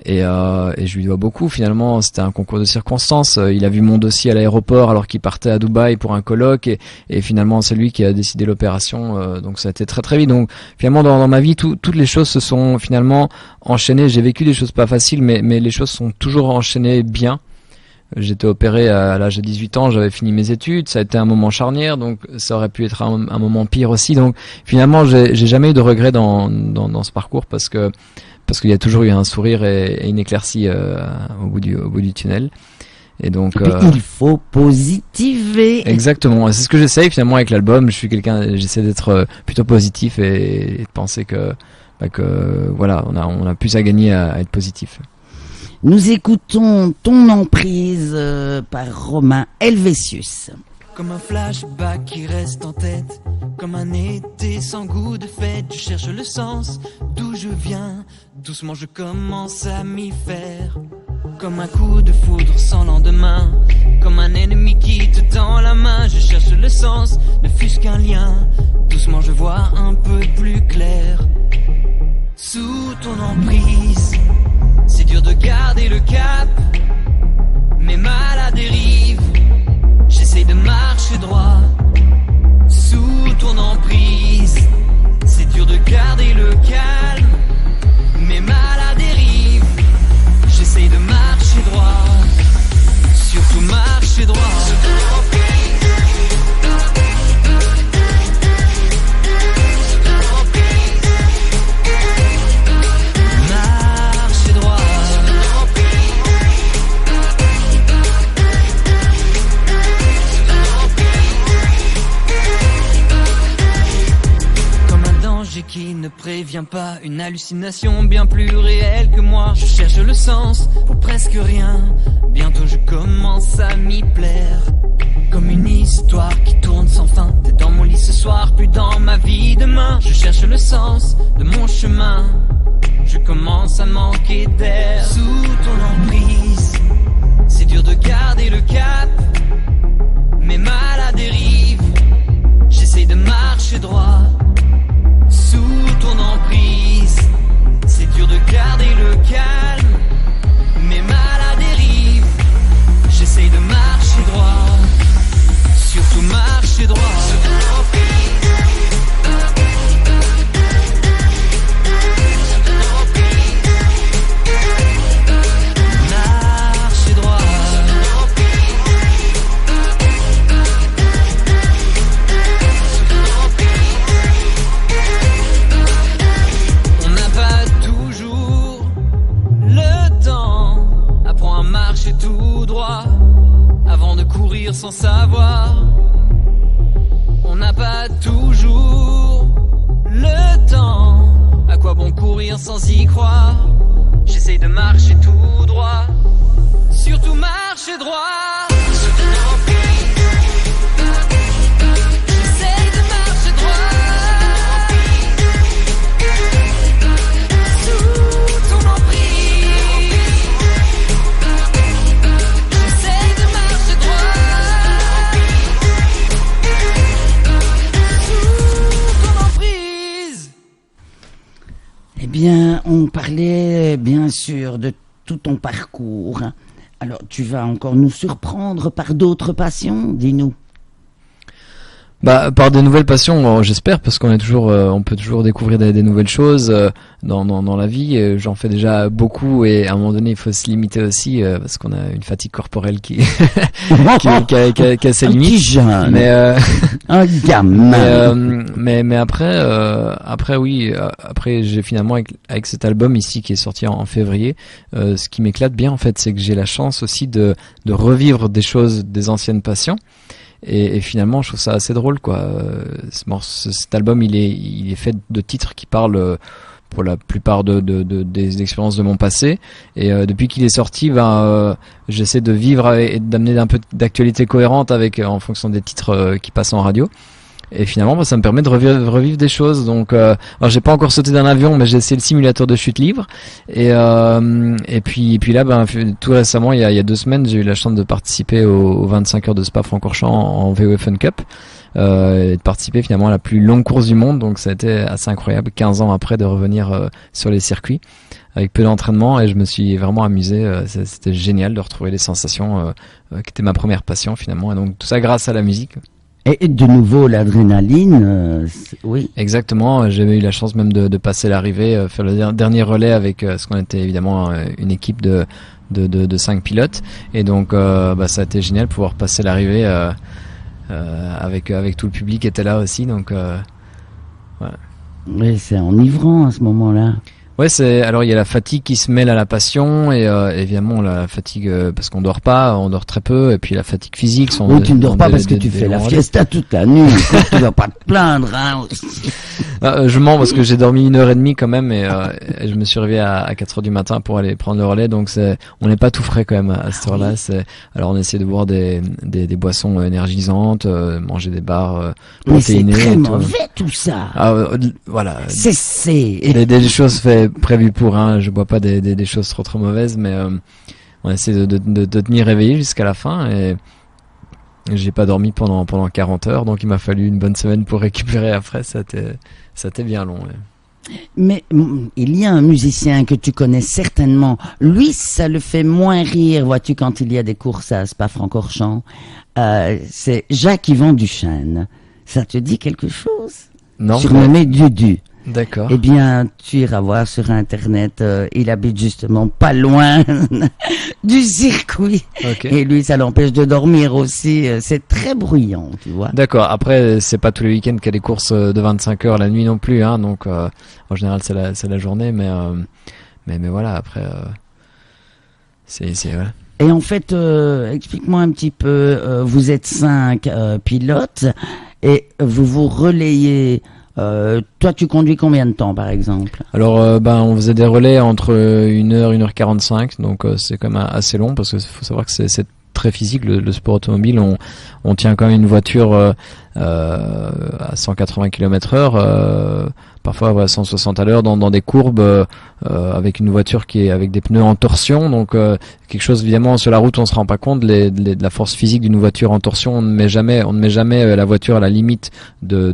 et je lui dois beaucoup. Finalement c'était un concours de circonstances, il a vu mon dossier à l'aéroport alors qu'il partait à Dubaï pour un colloque, et finalement c'est lui qui a décidé l'opération, donc ça a été très très vite. Donc finalement dans ma vie toutes les choses se sont finalement enchaînées. J'ai vécu des choses pas faciles, mais les choses sont toujours enchaînées bien. J'étais opéré à l'âge de 18 ans, j'avais fini mes études, ça a été un moment charnière, donc ça aurait pu être un moment pire aussi. Donc finalement, j'ai jamais eu de regrets dans ce parcours, parce qu'il y a toujours eu un sourire et une éclaircie au bout du tunnel. Et donc il faut positiver. Exactement, c'est ce que j'essaye finalement avec l'album. J'essaie d'être plutôt positif, et de penser que voilà, on a plus à gagner à être positif. Nous écoutons Ton emprise par Romain Helvétius. Comme un flashback qui reste en tête, comme un été sans goût de fête, je cherche le sens d'où je viens, doucement je commence à m'y faire. Comme un coup de foudre sans lendemain, comme un ennemi qui te tend la main, je cherche le sens, ne fût-ce qu'un lien, doucement je vois un peu plus clair. Sous ton emprise, c'est dur de garder le cap, mais mal à dérive, j'essaie de marcher droit. Sous ton emprise, c'est dur de garder le calme, mais mal à dérive, j'essaie de marcher droit. Surtout marcher droit. Qui ne prévient pas, une hallucination bien plus réelle que moi. Je cherche le sens pour presque rien, bientôt je commence à m'y plaire. Comme une histoire qui tourne sans fin, t'es dans mon lit ce soir, plus dans ma vie demain. Je cherche le sens de mon chemin, je commence à manquer d'air. Sous ton emprise, c'est dur de garder le cap, mais mal à dérive, j'essaie de marcher droit. Sous ton emprise, c'est dur de garder le calme, mais mal à dérive, j'essaye de marcher droit, surtout marcher droit. Tout droit avant de courir sans savoir. On n'a pas toujours le temps. À quoi bon courir sans y croire? J'essaye de marcher tout droit, surtout marcher droit. J'essaye de marcher droit sous ton emprise. Eh bien, on parlait bien sûr de tout ton parcours. Alors, tu vas encore nous surprendre par d'autres passions, dis-nous. Bah, par des nouvelles passions, j'espère, parce qu'on est toujours, on peut toujours découvrir des nouvelles choses dans la vie. J'en fais déjà beaucoup, et à un moment donné, il faut se limiter aussi, parce qu'on a une fatigue corporelle qui qui a ses limites. Petit jeune, mais un gamin. Mais après oui, après j'ai finalement avec cet album ici qui est sorti en février, ce qui m'éclate bien en fait, c'est que j'ai la chance aussi de revivre des choses, des anciennes passions. Et finalement, je trouve ça assez drôle, quoi. Cet album, il est fait de titres qui parlent pour la plupart des expériences de mon passé. Et depuis qu'il est sorti, j'essaie de vivre et d'amener un peu d'actualité cohérente en fonction des titres qui passent en radio. Et finalement, ça me permet de revivre des choses. Donc, alors j'ai pas encore sauté d'un avion, mais j'ai essayé le simulateur de chute libre. Et puis là, tout récemment, il y a 2 semaines, j'ai eu la chance de participer aux 25 heures de Spa-Francorchamps en VO Fun Cup. Et de participer finalement à la plus longue course du monde. Donc ça a été assez incroyable, 15 ans après, de revenir sur les circuits avec peu d'entraînement, et je me suis vraiment amusé. C'était génial de retrouver les sensations qui étaient ma première passion finalement. Et donc tout ça grâce à la musique. Et de nouveau, l'adrénaline, oui. Exactement, j'avais eu la chance même de passer l'arrivée, faire le dernier relais avec ce qu'on était évidemment une équipe de 5 pilotes. Et donc ça a été génial de pouvoir passer l'arrivée avec tout le public qui était là aussi. Donc voilà. Oui, c'est enivrant à ce moment-là. Ouais, alors il y a la fatigue qui se mêle à la passion et évidemment la fatigue parce qu'on dort très peu et puis la fatigue physique. Oui, tu ne dors pas parce que tu fais la fiesta toute la nuit. Tu vas pas te plaindre, hein. Je mens parce que j'ai dormi 1h30 quand même et je me suis réveillé à 4h du matin pour aller prendre le relais, donc on n'est pas tout frais quand même à cette heure-là. Alors on essaie de boire des boissons énergisantes, manger des barres protéinées. Mais c'est très mauvais tout ça. Voilà. C'est des choses prévues pour, hein. Je bois pas des choses trop mauvaises, mais on essaie de tenir réveillé jusqu'à la fin et j'ai pas dormi pendant 40 heures, donc il m'a fallu une bonne semaine pour récupérer après. Ça a été bien long. Ouais. Mais il y a un musicien que tu connais certainement. Lui, ça le fait moins rire, vois-tu, quand il y a des courses à Spa-Francorchamps. C'est Jacques-Yvan Duchesne. Ça te dit quelque chose? Non. Surnommé Dudu. D'accord. Eh bien, tu iras voir sur Internet. Il habite justement pas loin du circuit. Okay. Et lui, ça l'empêche de dormir aussi. C'est très bruyant, tu vois. D'accord. Après, c'est pas tous les week-ends qu'il y a des courses de 25 heures la nuit non plus, hein. Donc, en général, c'est la journée, mais voilà. Après, c'est voilà. Et en fait, explique-moi un petit peu. Vous êtes 5 pilotes et vous vous relayez. Toi, tu conduis combien de temps, par exemple? Alors, on faisait des relais entre 1h, 1h45, donc c'est quand même assez long parce que faut savoir que c'est très physique le sport automobile. On tient quand même une voiture à 180 km/h, parfois à 160 à l'heure dans des courbes avec une voiture qui est avec des pneus en torsion, donc quelque chose évidemment sur la route on se rend pas compte de la force physique d'une voiture en torsion. On ne met jamais la voiture à la limite de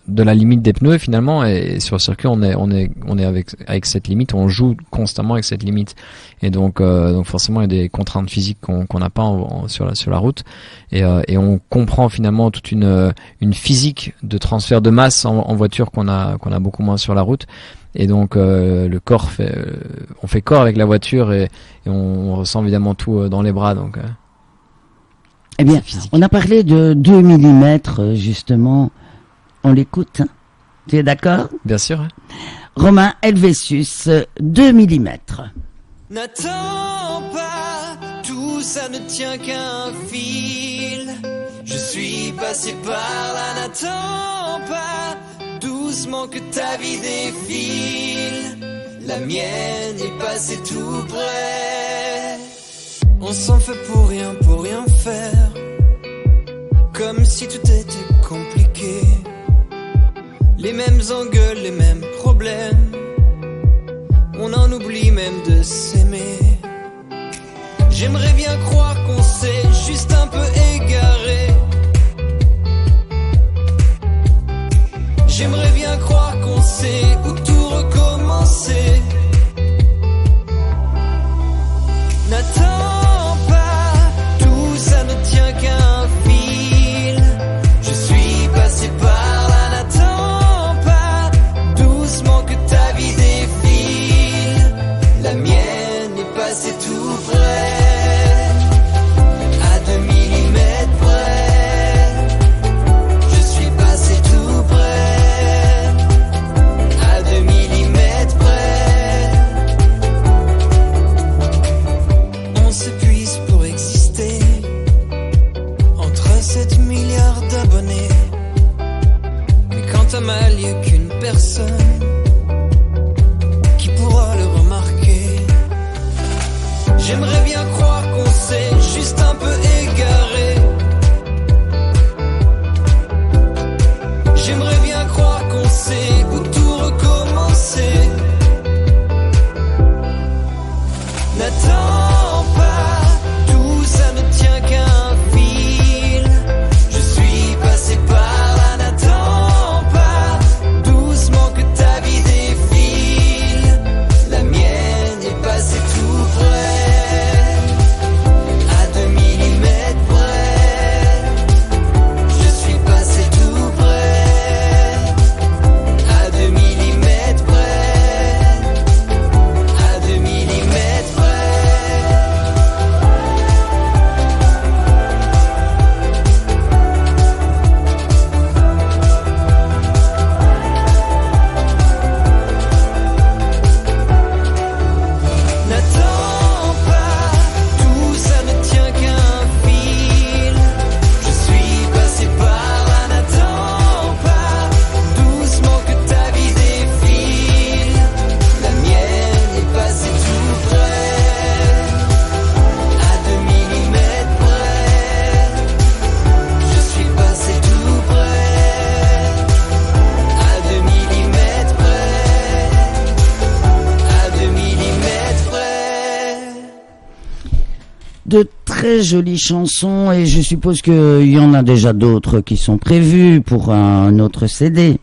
la limite des pneus finalement, et sur le circuit on est avec cette limite, on joue constamment avec cette limite, et donc forcément il y a des contraintes physiques qu'on n'a pas sur la route, et on comprend finalement toute une physique de transfert de masse en voiture qu'on a beaucoup moins sur la route. Et donc le corps on fait corps avec la voiture et on ressent évidemment tout dans les bras. Donc eh bien, on a parlé de 2 mm justement. On l'écoute, hein. Tu es d'accord? Bien sûr. Hein. Romain Helvétius, 2 mm. N'attends pas, tout ça ne tient qu'à un fil. Je suis passé par là, n'attends pas, doucement que ta vie défile. La mienne est passée tout près. On s'en fait pour rien faire, comme si tout était compliqué. Les mêmes engueules, les mêmes problèmes, on en oublie même de s'aimer. J'aimerais bien croire qu'on s'est juste un peu égaré. J'aimerais bien croire qu'on sait où tout recommencer. N'attends pas, tout ça ne tient qu'à un fil. Je suis passé par là, n'attends pas, doucement que ta vie défile. La mienne est passée tout près, à 2 millimètres près. Je suis passé tout près, à 2 millimètres près. On s'épuise pour exister, entre 7 milliards d'abonnés. Mais quand t'as mal, y'a qu'une personne qui pourra le remarquer. J'aimerais bien croire qu'on s'est juste un peu égaré. J'aimerais bien croire qu'on sait où tout recommencer. N'attends pas, tout ça ne tient qu'à un fil. Je suis passé par là, n'attends pas, doucement que ta vie défile. La mienne est passée tout près, à 2 millimètres près. Je suis passé tout près, à 2 millimètres très jolie chanson et je suppose qu'il y en a déjà d'autres qui sont prévues pour un autre CD.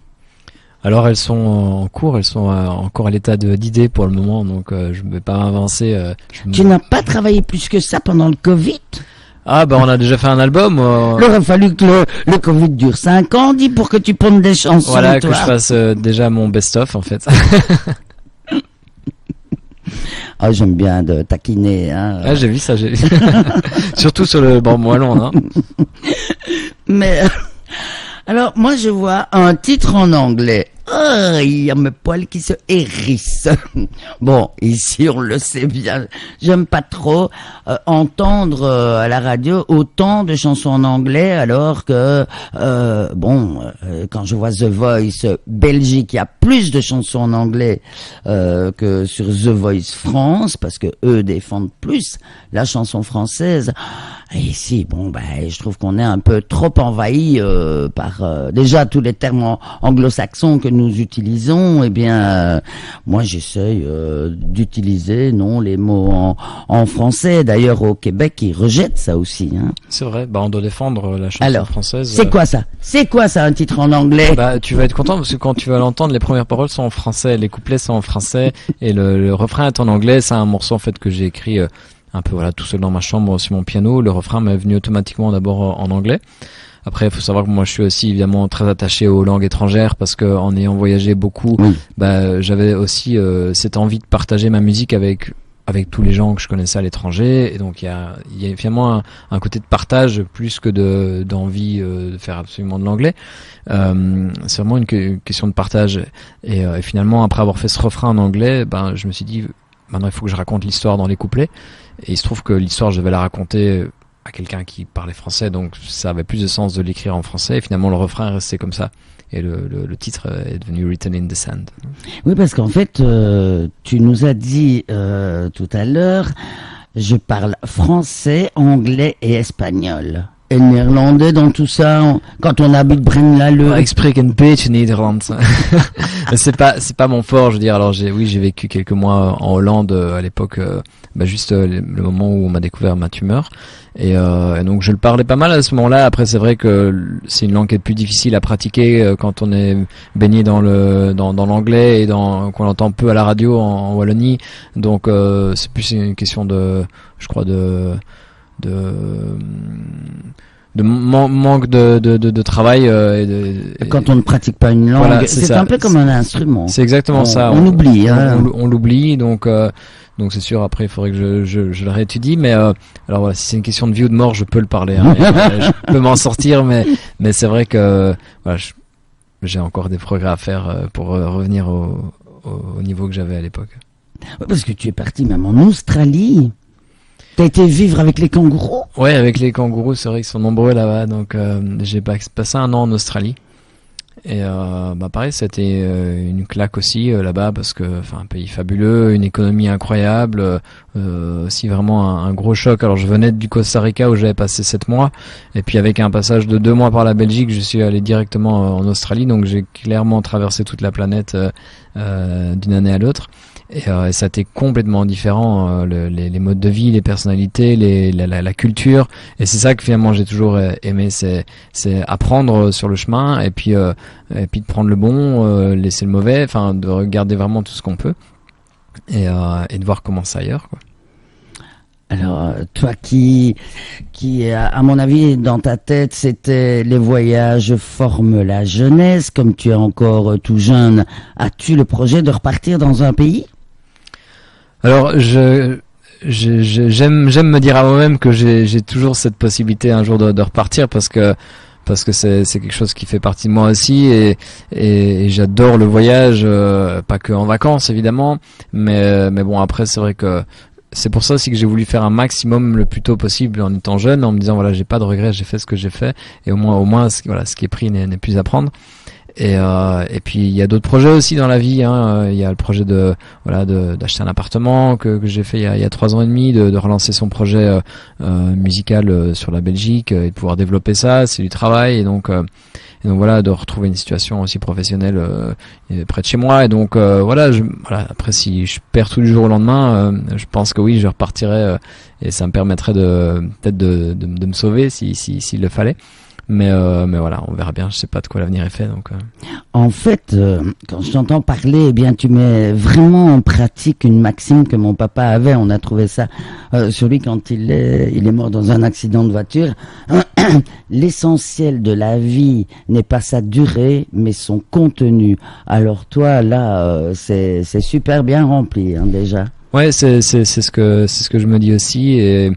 Alors elles sont en cours, elles sont encore à l'état d'idée pour le moment, donc je ne vais pas avancer. Tu n'as pas travaillé plus que ça pendant le Covid? Ah bah on a déjà fait un album. Il aurait fallu que le Covid dure 5 ans, dis, pour que tu pondes des chansons. Voilà, toi. que je fasse déjà mon best-of en fait. Ah, j'aime bien de taquiner. Hein. Ah, j'ai vu ça, j'ai vu. Surtout sur le banc moellon. Hein. Mais alors, moi, je vois un titre en anglais. Oh, il y a mes poils qui se hérissent. Bon, ici, on le sait bien. J'aime pas trop entendre à la radio autant de chansons en anglais, alors que, quand je vois The Voice Belgique, il y a plus de chansons en anglais que sur The Voice France, parce que eux défendent plus la chanson française. Et ici, je trouve qu'on est un peu trop envahi par déjà tous les termes anglo-saxons que nous utilisons. Eh bien, moi, j'essaye d'utiliser les mots en français. D'ailleurs, au Québec, ils rejettent ça aussi. Hein. C'est vrai. Bah, on doit défendre la chanson française. C'est quoi ça? C'est quoi ça, un titre en anglais? Bah, tu vas être content parce que quand tu vas l'entendre, les premières paroles sont en français, les couplets sont en français et le refrain est en anglais. C'est un morceau en fait que j'ai écrit. Un peu tout seul dans ma chambre sur mon piano. Le refrain m'est venu automatiquement d'abord en anglais. Après, il faut savoir que moi je suis aussi évidemment très attaché aux langues étrangères parce que en ayant voyagé beaucoup, j'avais aussi cette envie de partager ma musique avec tous les gens que je connaissais à l'étranger. Et donc il y a finalement un côté de partage plus que d'envie de faire absolument de l'anglais. C'est vraiment une question de partage. Et finalement, après avoir fait ce refrain en anglais, je me suis dit maintenant il faut que je raconte l'histoire dans les couplets. Et il se trouve que l'histoire, je vais la raconter à quelqu'un qui parlait français, donc ça avait plus de sens de l'écrire en français. Et finalement, le refrain est resté comme ça. Et le titre est devenu Written in the Sand. Oui, parce qu'en fait, tu nous as dit tout à l'heure, je parle français, anglais et espagnol. Et le néerlandais dans tout ça, quand on habite Braine-l'Alleud. Ik spreek een beetje Nederlands. c'est pas mon fort, je veux dire. Alors j'ai vécu quelques mois en Hollande à l'époque, juste le moment où on m'a découvert ma tumeur. Et donc je le parlais pas mal à ce moment-là. Après c'est vrai que c'est une langue qui est plus difficile à pratiquer quand on est baigné dans l'anglais et qu'on l'entend peu à la radio en Wallonie. Donc c'est plus une question de manque de travail quand on ne pratique pas une langue, c'est un peu comme un instrument. C'est exactement ça. On oublie. On l'oublie, donc c'est sûr. Après, il faudrait que je le réétudie. Mais alors voilà, si c'est une question de vie ou de mort, je peux le parler. Hein, je peux m'en sortir, mais c'est vrai que j'ai encore des progrès à faire pour revenir au niveau que j'avais à l'époque. Ouais, parce que tu es parti même en Australie. T'as été vivre avec les kangourous? Ouais, avec les kangourous, c'est vrai qu'ils sont nombreux là-bas. Donc j'ai passé un an en Australie. Et pareil, c'était une claque aussi là-bas parce que un pays fabuleux, une économie incroyable, aussi vraiment un gros choc. Alors je venais du Costa Rica où j'avais passé 7 mois et puis avec un passage de 2 mois par la Belgique, je suis allé directement en Australie. Donc j'ai clairement traversé toute la planète d'une année à l'autre. Et ça a été complètement différent, les modes de vie, les personnalités, la culture. Et c'est ça que finalement j'ai toujours aimé, c'est apprendre sur le chemin et puis de prendre le bon, laisser le mauvais, de regarder vraiment tout ce qu'on peut et de voir comment c'est ailleurs, quoi. Alors, toi qui, à mon avis, dans ta tête, c'était les voyages forment la jeunesse. Comme tu es encore tout jeune, as-tu le projet de repartir dans un pays? Alors, j'aime me dire à moi-même que j'ai toujours cette possibilité un jour de repartir parce que c'est quelque chose qui fait partie de moi aussi et j'adore le voyage, pas que en vacances évidemment, mais bon après c'est vrai que c'est pour ça aussi que j'ai voulu faire un maximum le plus tôt possible en étant jeune, en me disant voilà j'ai pas de regrets, j'ai fait ce que j'ai fait et au moins ce qui est pris n'est plus à prendre. Et puis il y a d'autres projets aussi dans la vie. Il y a le projet d'acheter un appartement que j'ai fait il y a 3 ans et demi, de relancer son projet musical sur la Belgique et de pouvoir développer ça. C'est du travail et donc voilà, de retrouver une situation aussi professionnelle près de chez moi. Et donc voilà. Après, si je perds tout du jour au lendemain, je pense que oui, je repartirai et ça me permettrait peut-être de me sauver s'il le fallait. Mais voilà, on verra bien. Je sais pas de quoi l'avenir est fait. Donc. En fait, quand je t'entends parler, eh bien, tu mets vraiment en pratique une maxime que mon papa avait. On a trouvé ça sur lui quand il est mort dans un accident de voiture. L'essentiel de la vie n'est pas sa durée, mais son contenu. Alors toi, là, c'est super bien rempli, hein, déjà. Ouais, c'est ce que je me dis aussi et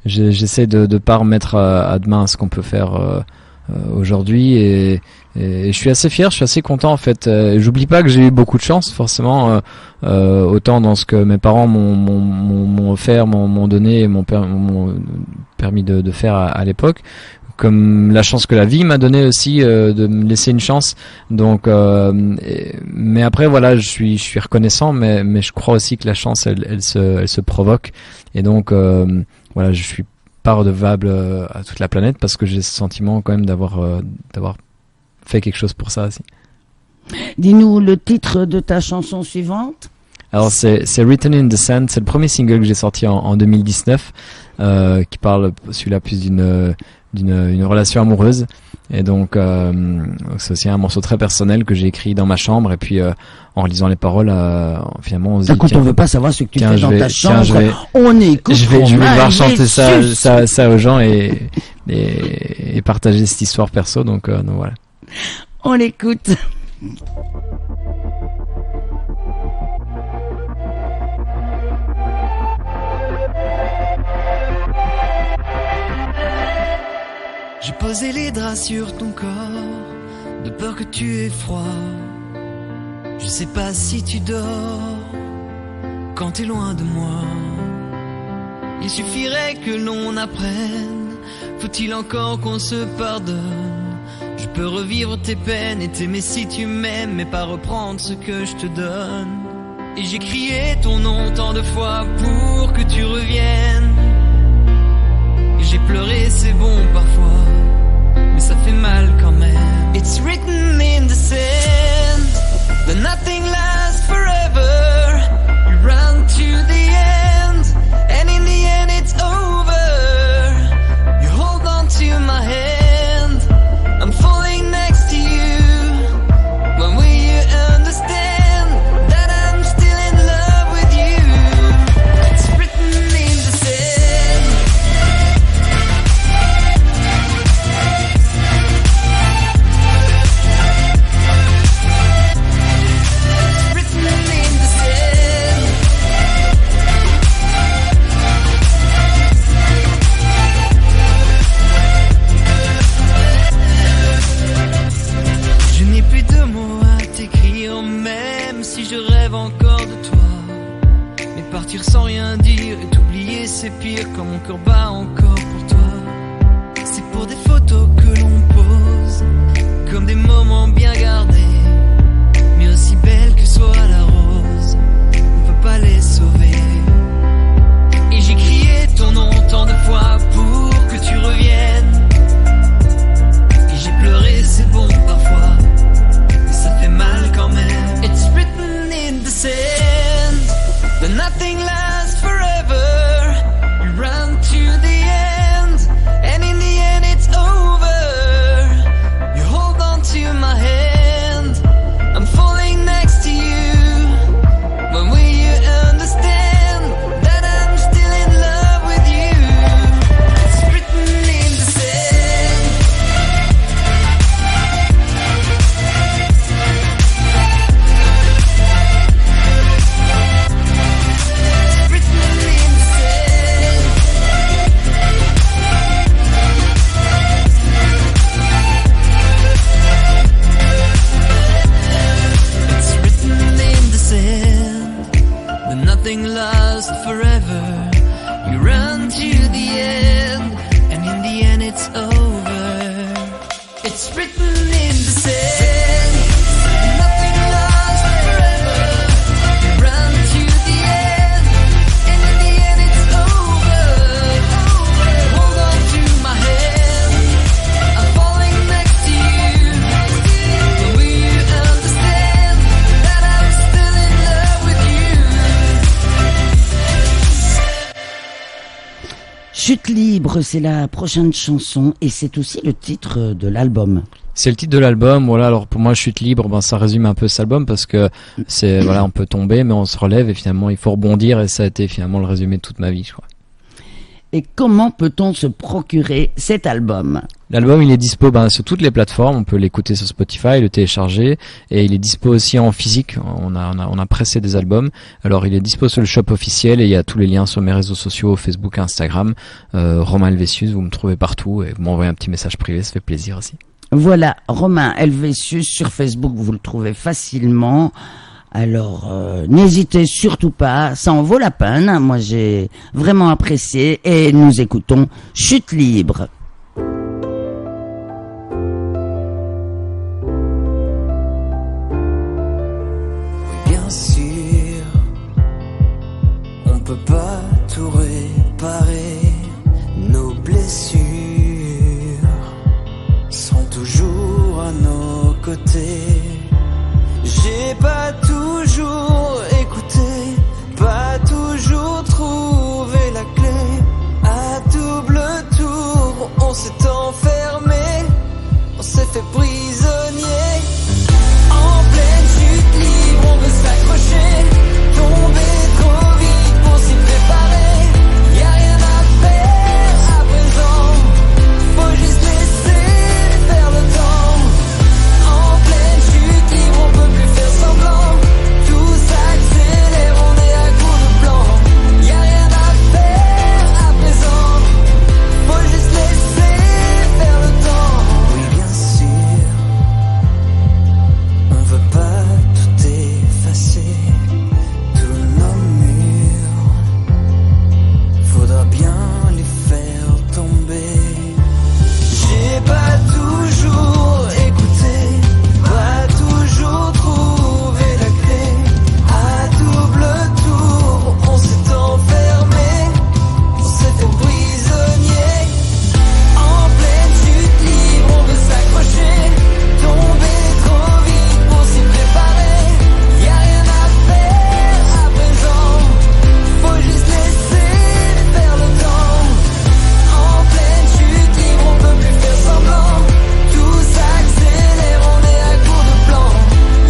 j'essaie de pas remettre à demain ce qu'on peut faire aujourd'hui et je suis assez fier, je suis assez content en fait. J'oublie pas que j'ai eu beaucoup de chance forcément, autant dans ce que mes parents m'ont offert, m'ont donné, m'ont permis de faire à l'époque, comme la chance que la vie m'a donné aussi de me laisser une chance. Donc mais après voilà, je suis reconnaissant, mais je crois aussi que la chance elle se provoque et donc voilà, je suis pas redevable à toute la planète parce que j'ai ce sentiment quand même d'avoir fait quelque chose pour ça aussi. Dis-nous le titre de ta chanson suivante. Alors c'est Written in the Sand, c'est le premier single que j'ai sorti en 2019 qui parle celui-là plus d'une relation amoureuse et donc c'est aussi un morceau très personnel que j'ai écrit dans ma chambre et puis en relisant les paroles finalement on se dit quand on veut pas savoir ce que tu fais dans ta chambre, on écoute. Je vais devoir chanter ça aux gens et partager cette histoire perso donc voilà. On l'écoute. J'ai posé les draps sur ton corps, de peur que tu aies froid. Je sais pas si tu dors quand t'es loin de moi. Il suffirait que l'on apprenne, faut-il encore qu'on se pardonne? Je peux revivre tes peines et t'aimer si tu m'aimes, mais pas reprendre ce que je te donne. Et j'ai crié ton nom tant de fois pour que tu reviennes. Et j'ai pleuré, c'est bon parfois, mais ça fait mal quand même. It's written in the sand that nothing lasts forever. You run to the end, and in the end it's over. You hold on to my hand, I'm falling next to you. When will you understand that I'm still in love with you? It's written in the sand. It's written in the sand. Je n'ai plus de mots à t'écrire, même si je rêve encore de toi. Mais partir sans rien dire et t'oublier c'est pire, quand mon cœur bat encore pour toi. C'est pour des photos que l'on pose, comme des moments bien gardés, mais aussi belle que soit la rose, on peut pas les sauver. Et j'ai crié ton nom tant de fois pour que tu reviennes. Et j'ai pleuré, c'est bon parfois, mais ça fait mal quand même. It's written in the sand that nothing lasts forever. You run to the end, and in the end it's over. You hold on to my Chute libre, c'est la prochaine chanson et c'est aussi le titre de l'album. C'est le titre de l'album. Voilà. Alors pour moi, Chute libre, ben ça résume un peu cet album parce que c'est voilà, on peut tomber, mais on se relève et finalement il faut rebondir et ça a été finalement le résumé de toute ma vie, je crois. Et comment peut-on se procurer cet album? L'album, il est dispo sur toutes les plateformes. On peut l'écouter sur Spotify, le télécharger, et il est dispo aussi en physique. On a pressé des albums. Alors, il est dispo sur le shop officiel et il y a tous les liens sur mes réseaux sociaux, Facebook, Instagram. Romain Helvétius, vous me trouvez partout et vous m'envoyez un petit message privé, ça fait plaisir aussi. Voilà, Romain Helvétius sur Facebook, vous le trouvez facilement. Alors, n'hésitez surtout pas, ça en vaut la peine. Moi, j'ai vraiment apprécié et nous écoutons Chute libre. Bien sûr, on peut pas tout réparer. Nos blessures sont toujours à nos côtés. J'ai pas toujours écouté, pas toujours trouvé la clé. À double tour, on s'est enfermé, on s'est fait prisonnier. En pleine chute libre, on veut s'accrocher, tomber trop vite pour s'y préparer. Y'a rien à faire à présent, faut juste laisser faire le temps. En pleine chute libre, on peut plus faire semblant, tout s'accélère, on est à court de plan. Y'a rien à faire à présent, faut juste laisser faire le temps. Oui, bien sûr, on veut pas tout effacer, tous nos murs, faudra bien les faire tomber. J'ai pas toujours écouté, pas toujours trouvé la clé. À double tour, on s'est enfermé, on s'est fait prisonnier. En pleine chute libre, on veut s'accrocher, tomber trop vite pour s'y préparer. Y'a rien à faire à présent, faut juste laisser faire le temps. En pleine chute libre, on peut plus faire semblant, tout s'accélère, on est à court de plan.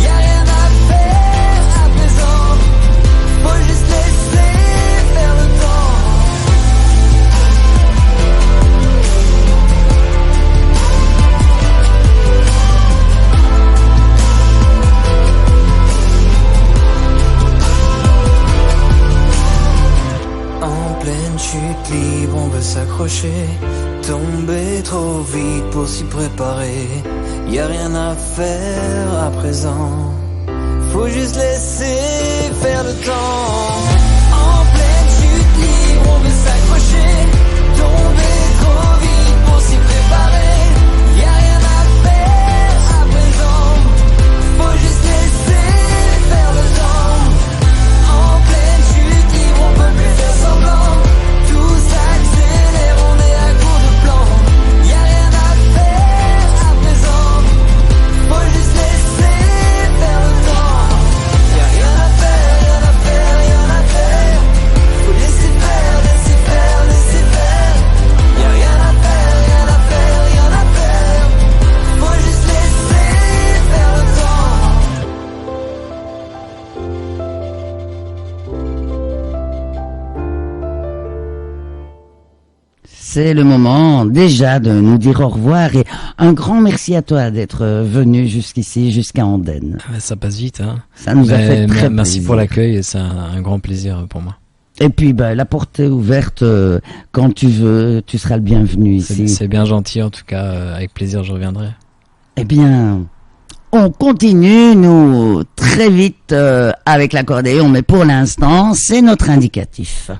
Y'a rien à faire à présent, faut juste laisser faire le temps. En pleine chute libre, on veut s'accrocher, tomber trop vite pour s'y préparer. Y'a rien à faire à présent, faut juste laisser faire le temps. En pleine chute libre, on veut s'accrocher, tomber trop vite pour s'y préparer. Y'a rien à faire à présent, faut juste laisser faire le temps. En pleine chute libre, on peut plus faire semblant, tout s'accélère, on est à court de plan. Y'a rien à faire à présent, faut juste laisser faire le temps. Y'a rien à faire, rien à faire, rien à faire, faut laisser faire, laisser faire, laisser faire. Y'a rien à faire, rien à faire, rien à faire, faut juste laisser faire le temps. C'est le moment déjà de nous dire au revoir et un grand merci à toi d'être venu jusqu'ici, jusqu'à Andenne. Ça passe vite, hein. Ça nous a fait très Merci plaisir. pour l'accueil et c'est un grand plaisir pour moi. Et puis la porte est ouverte quand tu veux, tu seras le bienvenu ici. C'est bien gentil en tout cas, avec plaisir je reviendrai. Eh bien, on continue, nous, très vite avec l'accordéon, mais pour l'instant, c'est notre indicatif.